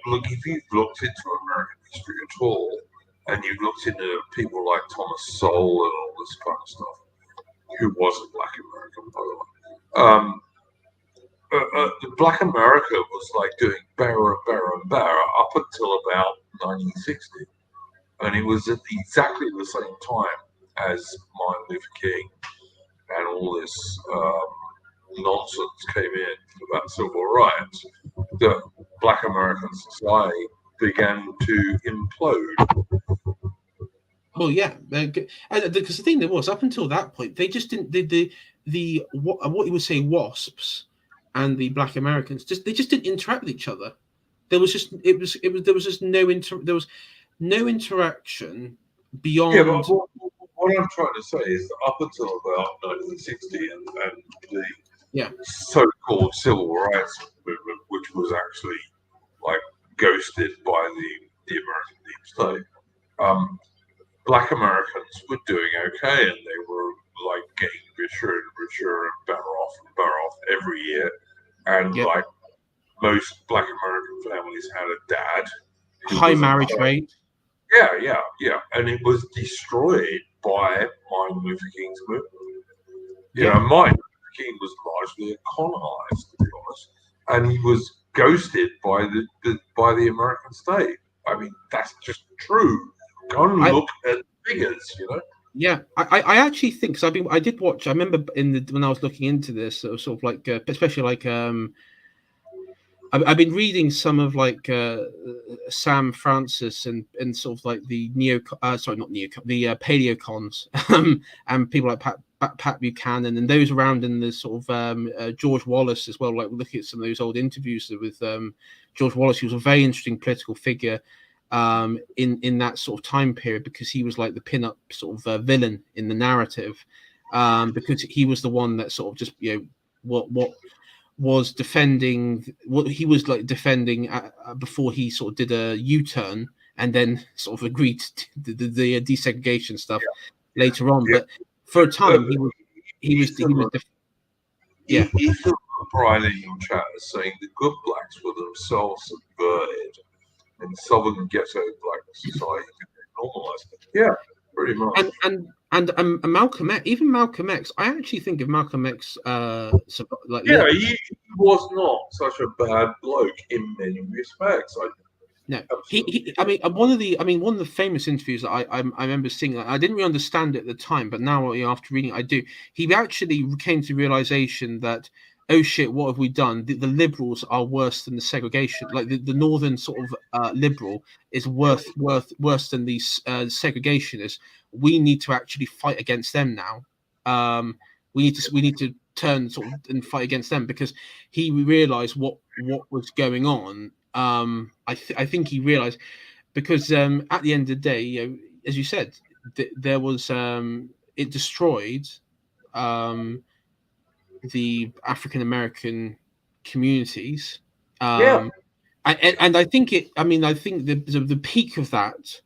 Speaker 2: look. If you've looked into American history at all, and you've looked into people like Thomas Sowell and all this kind of stuff, who was a Black American, by the way. The Black America was like doing better and better and better up until about 1960, and it was at exactly the same time as Martin Luther King and all this nonsense came in about civil rights that Black American society began to implode.
Speaker 1: well, yeah, because the thing there was up until that point, they just didn't the what you would say WASPs and the Black Americans they just didn't interact with each other. There was just there was just there was no interaction
Speaker 2: Yeah, but
Speaker 1: beyond.
Speaker 2: what I'm trying to say is that up until about 1960 and the
Speaker 1: Yeah,
Speaker 2: so-called civil rights movement, which was actually like ghosted by the American deep state, Black Americans were doing okay, and they were like getting richer and richer and better off every year. And
Speaker 1: yeah,
Speaker 2: like most Black American families had a dad who
Speaker 1: high
Speaker 2: was a
Speaker 1: marriage rate.
Speaker 2: yeah, and it was destroyed by Martin Luther King's movement. You
Speaker 1: Yeah,
Speaker 2: know, Martin Luther King was largely a con artist, to be honest, and he was ghosted by the American state. I mean, that's just true. Go and
Speaker 1: I
Speaker 2: look at figures, you know.
Speaker 1: yeah, I actually think because I did watch. I remember when I was looking into this, it was sort of like especially like I've been reading some of like Sam Francis and sort of like the sorry, not neo, the paleocons, and people like Pat Buchanan and those around in the sort of George Wallace as well. Like looking at some of those old interviews with George Wallace, he was a very interesting political figure in that sort of time period because he was like the pin-up sort of villain in the narrative because he was the one that sort of just what was defending what he was like defending before he sort of did a U-turn and then sort of agreed to the desegregation stuff later on.
Speaker 2: Yeah.
Speaker 1: But for a time, yeah.
Speaker 2: He still Brian in your chat as saying the good blacks were themselves subverted and Southern ghetto black society normalized. Yeah, pretty much.
Speaker 1: And Malcolm X, even Malcolm X, I actually think of Malcolm X like
Speaker 2: yeah, he was not such a bad bloke in many respects.
Speaker 1: No, I mean, one of the famous interviews that I remember seeing. I didn't really understand it at the time, but now after reading it, I do. He actually came to the realization that, oh shit, what have we done? The liberals are worse than the segregation. Like the northern sort of liberal is worse than these segregationists. We need to actually fight against them now. We need to turn sort of and fight against them because he realized what was going on. I think he realized because at the end of the day, as you said, there was it destroyed the African American communities.
Speaker 2: Yeah.
Speaker 1: And I think it. I mean, I think the peak of that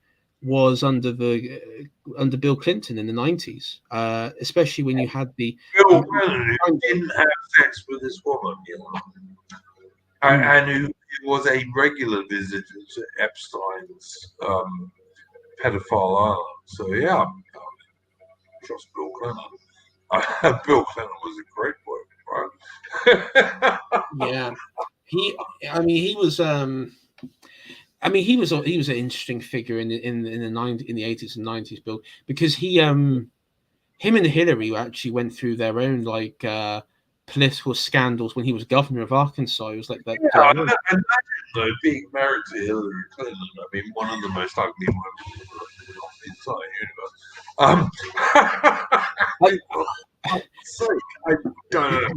Speaker 1: was under Bill Clinton in the 90s, especially when you had the
Speaker 2: Bill Clinton who didn't have sex with this woman, you know, and who was a regular visitor to Epstein's pedophile island. So yeah, trust Bill Clinton. Bill Clinton was a great bloke, right?
Speaker 1: Yeah, I mean, he was. I mean, he was an interesting figure in the 80s and 90s, Bill, because him and Hillary actually went through their own like political scandals when he was governor of Arkansas. It was like that.
Speaker 2: Yeah, imagine though being married to Hillary Clinton. I mean, one of the most ugly women in the entire universe. Sorry, I don't.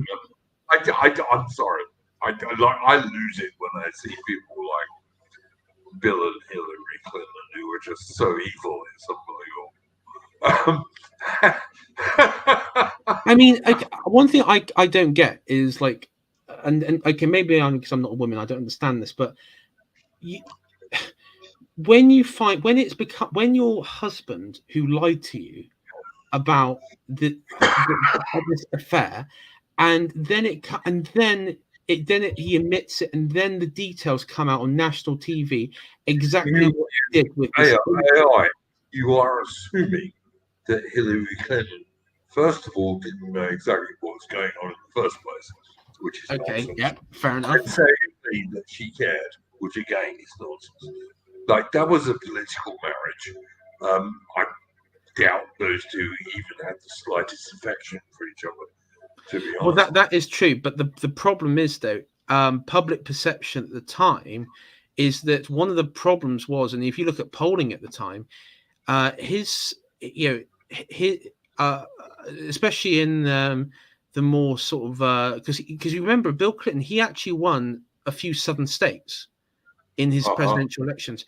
Speaker 2: I'm sorry. I lose it when I see people like Bill and Hillary Clinton who are just so evil. It's unbelievable.
Speaker 1: I mean, one thing I don't get is like, and okay, maybe because I'm not a woman, I don't understand this, but when your husband who lied to you about this affair, and then he admits it, and then the details come out on national TV exactly what he did with this.
Speaker 2: AI, you are assuming that Hillary Clinton, first of all, didn't know exactly what was going on in the first place, which is
Speaker 1: okay.
Speaker 2: nonsense.
Speaker 1: Yeah, fair enough.
Speaker 2: And secondly, that she cared, which again is nonsense. Like, that was a political marriage. I doubt those two even had the slightest affection for each other, to be honest.
Speaker 1: Well, that is true, but the problem is, though, public perception at the time is that one of the problems was, and if you look at polling at the time, especially in the more sort of because you remember Bill Clinton, he actually won a few southern states in his presidential elections.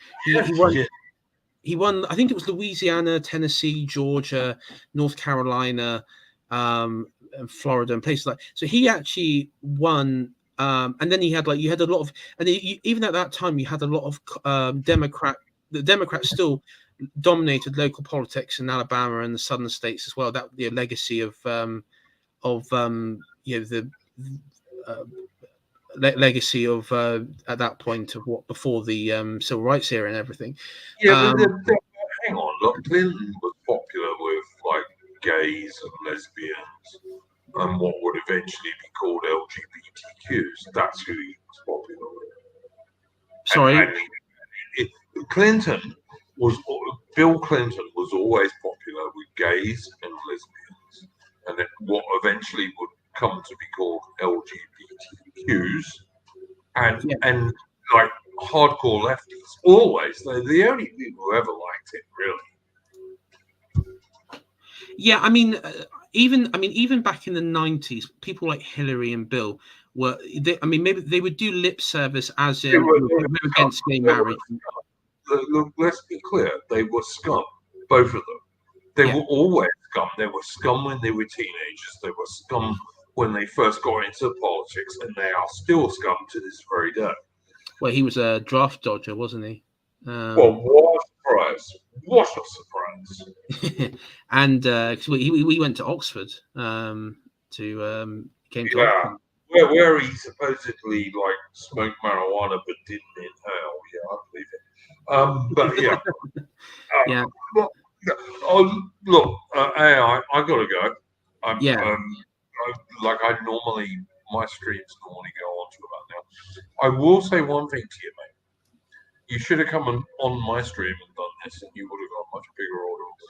Speaker 1: He won. I think it was Louisiana, Tennessee, Georgia, North Carolina, and Florida, and places like. So he actually won. And then you had a lot of, and even at that time, you had a lot of Democrat. The Democrats still dominated local politics in Alabama and the southern states as well. That the legacy of legacy of at that point of what before the civil rights era and everything.
Speaker 2: Yeah, but hang on. Look, Clinton was popular with like gays and lesbians and what would eventually be called LGBTQs. That's who he was popular with.
Speaker 1: Sorry,
Speaker 2: Bill Clinton was always popular with gays and lesbians, and then what eventually would come to be called LGBTQs, and like hardcore lefties. Always, they're the only people who ever liked it, really.
Speaker 1: Yeah, I mean, even back in the 90s, people like Hillary and Bill were. Maybe they would do lip service as in we're against gay marriage.
Speaker 2: Look, let's be clear. They were scum, both of them. They were always scum. They were scum when they were teenagers. They were scum when they first got into politics, and they are still scum to this very day.
Speaker 1: Well, he was a draft dodger, wasn't he?
Speaker 2: Well, what a surprise! What a surprise!
Speaker 1: And we went to Oxford came to Oxford.
Speaker 2: Where he supposedly like smoked marijuana but didn't inhale. Yeah, I believe it. But yeah,
Speaker 1: yeah.
Speaker 2: Look, I gotta go. Like I normally, my streams normally go on to about now. I will say one thing to you, mate. You should have come on my stream and done this, and you would have got a much bigger audience.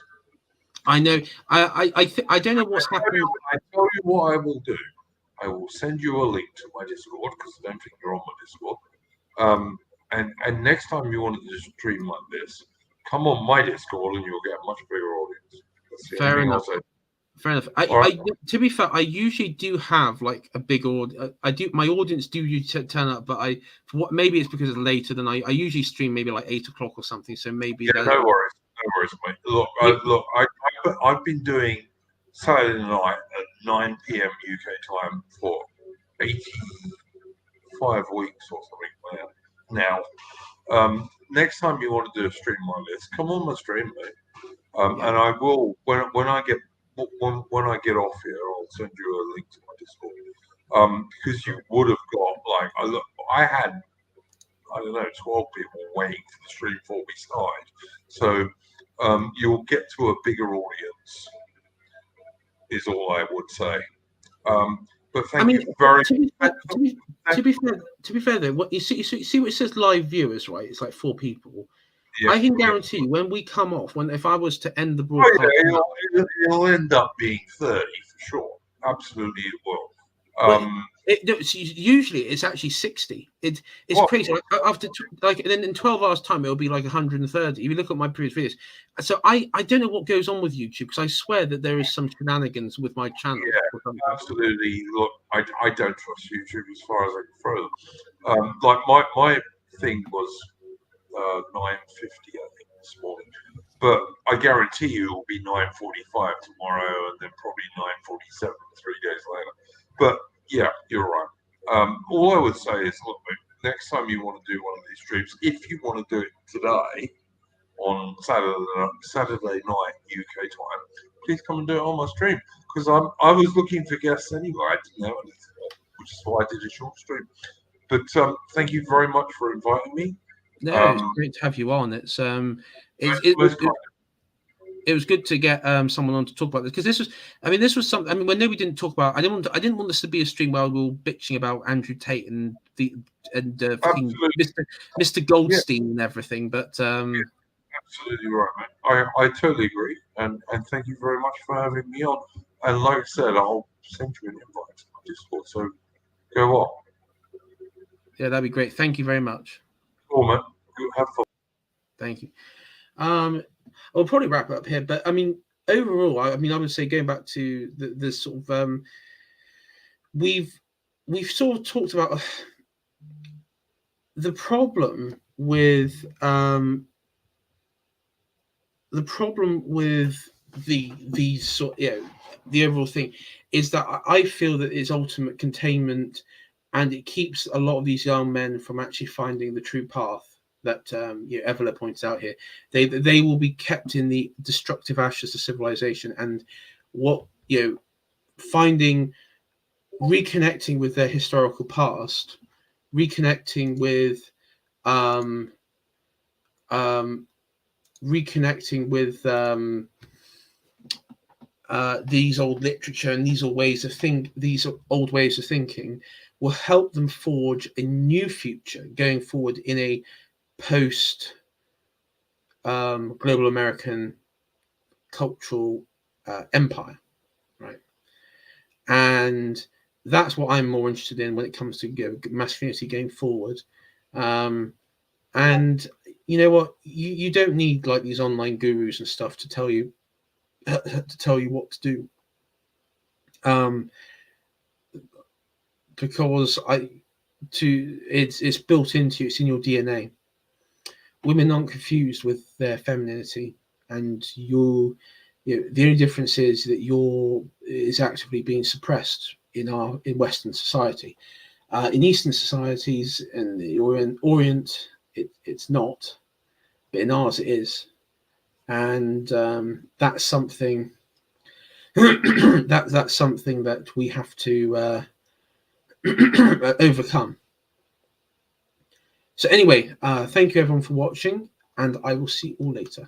Speaker 1: I know. I don't know what's happening.
Speaker 2: I tell you what I will do. I will send you a link to my Discord because I don't think you're on my Discord. And next time you want to do a stream like this, come on my Discord and you'll get a much bigger audience.
Speaker 1: Fair enough. Fair enough. To be fair, I usually do have like a big audience. My audience do usually turn up, but maybe it's because it's later than I usually stream maybe like 8 o'clock or something. So maybe
Speaker 2: no worries, mate. Look, I've been doing Saturday night at 9 p.m. UK time for 85 weeks or something now. Next time you want to do a stream like this, come on my stream, mate. And I will when I get off here, I'll send you a link to my Discord. Because you would have got I had 12 people waiting for the stream before we started. So you'll get to a bigger audience, is all I would say. But thank you very much.
Speaker 1: To be fair, though, what you see what it says live viewers, right? It's like 4 people.
Speaker 2: Yeah,
Speaker 1: I can guarantee you, when we come off, if I was to end the
Speaker 2: oh
Speaker 1: broadcast,
Speaker 2: yeah, it'll end up being 30 for sure. Absolutely, it will.
Speaker 1: Usually it's actually 60. It's crazy. Like, after then in 12 hours time, it'll be like 130. If you look at my previous videos, so I don't know what goes on with YouTube, because I swear that there is some shenanigans with my channel.
Speaker 2: Yeah, absolutely. Look, I don't trust YouTube as far as I can throw them. Like my thing was 9:50, I think, this morning. But I guarantee you it will be 9:45 tomorrow, and then probably 9:47 3 days later. But yeah, you're right. All I would say is, look, next time you want to do one of these streams, if you want to do it today on Saturday night UK time, please come and do it on my stream, because I was looking for guests anyway. I didn't have anything, which is why I did a short stream. But thank you very much for inviting me.
Speaker 1: No, it's great to have you on. It was good to get someone on to talk about this, because this was something. I mean, when we didn't talk about, I didn't want this to be a stream where we were bitching about Andrew Tate and Mr. Goldstein and everything. But
Speaker 2: absolutely right, man. I totally agree, and thank you very much for having me on. And like I said, I'll send you an invite to my Discord. So go on.
Speaker 1: Yeah, that'd be great. Thank you very much.
Speaker 2: Cool, man. Have fun.
Speaker 1: Thank you. I'll probably wrap it up here, but I mean, overall, I would say, going back to the sort of we've sort of talked about the problem with the sort, the overall thing is that I feel that it's ultimate containment, and it keeps a lot of these young men from actually finding the true path that Evelyn points out here. They will be kept in the destructive ashes of civilization, and reconnecting with their historical past, reconnecting with these old literature and these old ways of thinking will help them forge a new future going forward in a post global American cultural empire, right? And that's what I'm more interested in when it comes to masculinity going forward. And you know what? You don't need like these online gurus and stuff to tell you what to do. Because it's built into you, it's in your DNA. Women aren't confused with their femininity, and the only difference is that is actively being suppressed in Western society. In Eastern societies and the Orient, it's not, but in ours it is, and that's something that's something that we have to overcome. So anyway, thank you everyone for watching, and I will see you all later.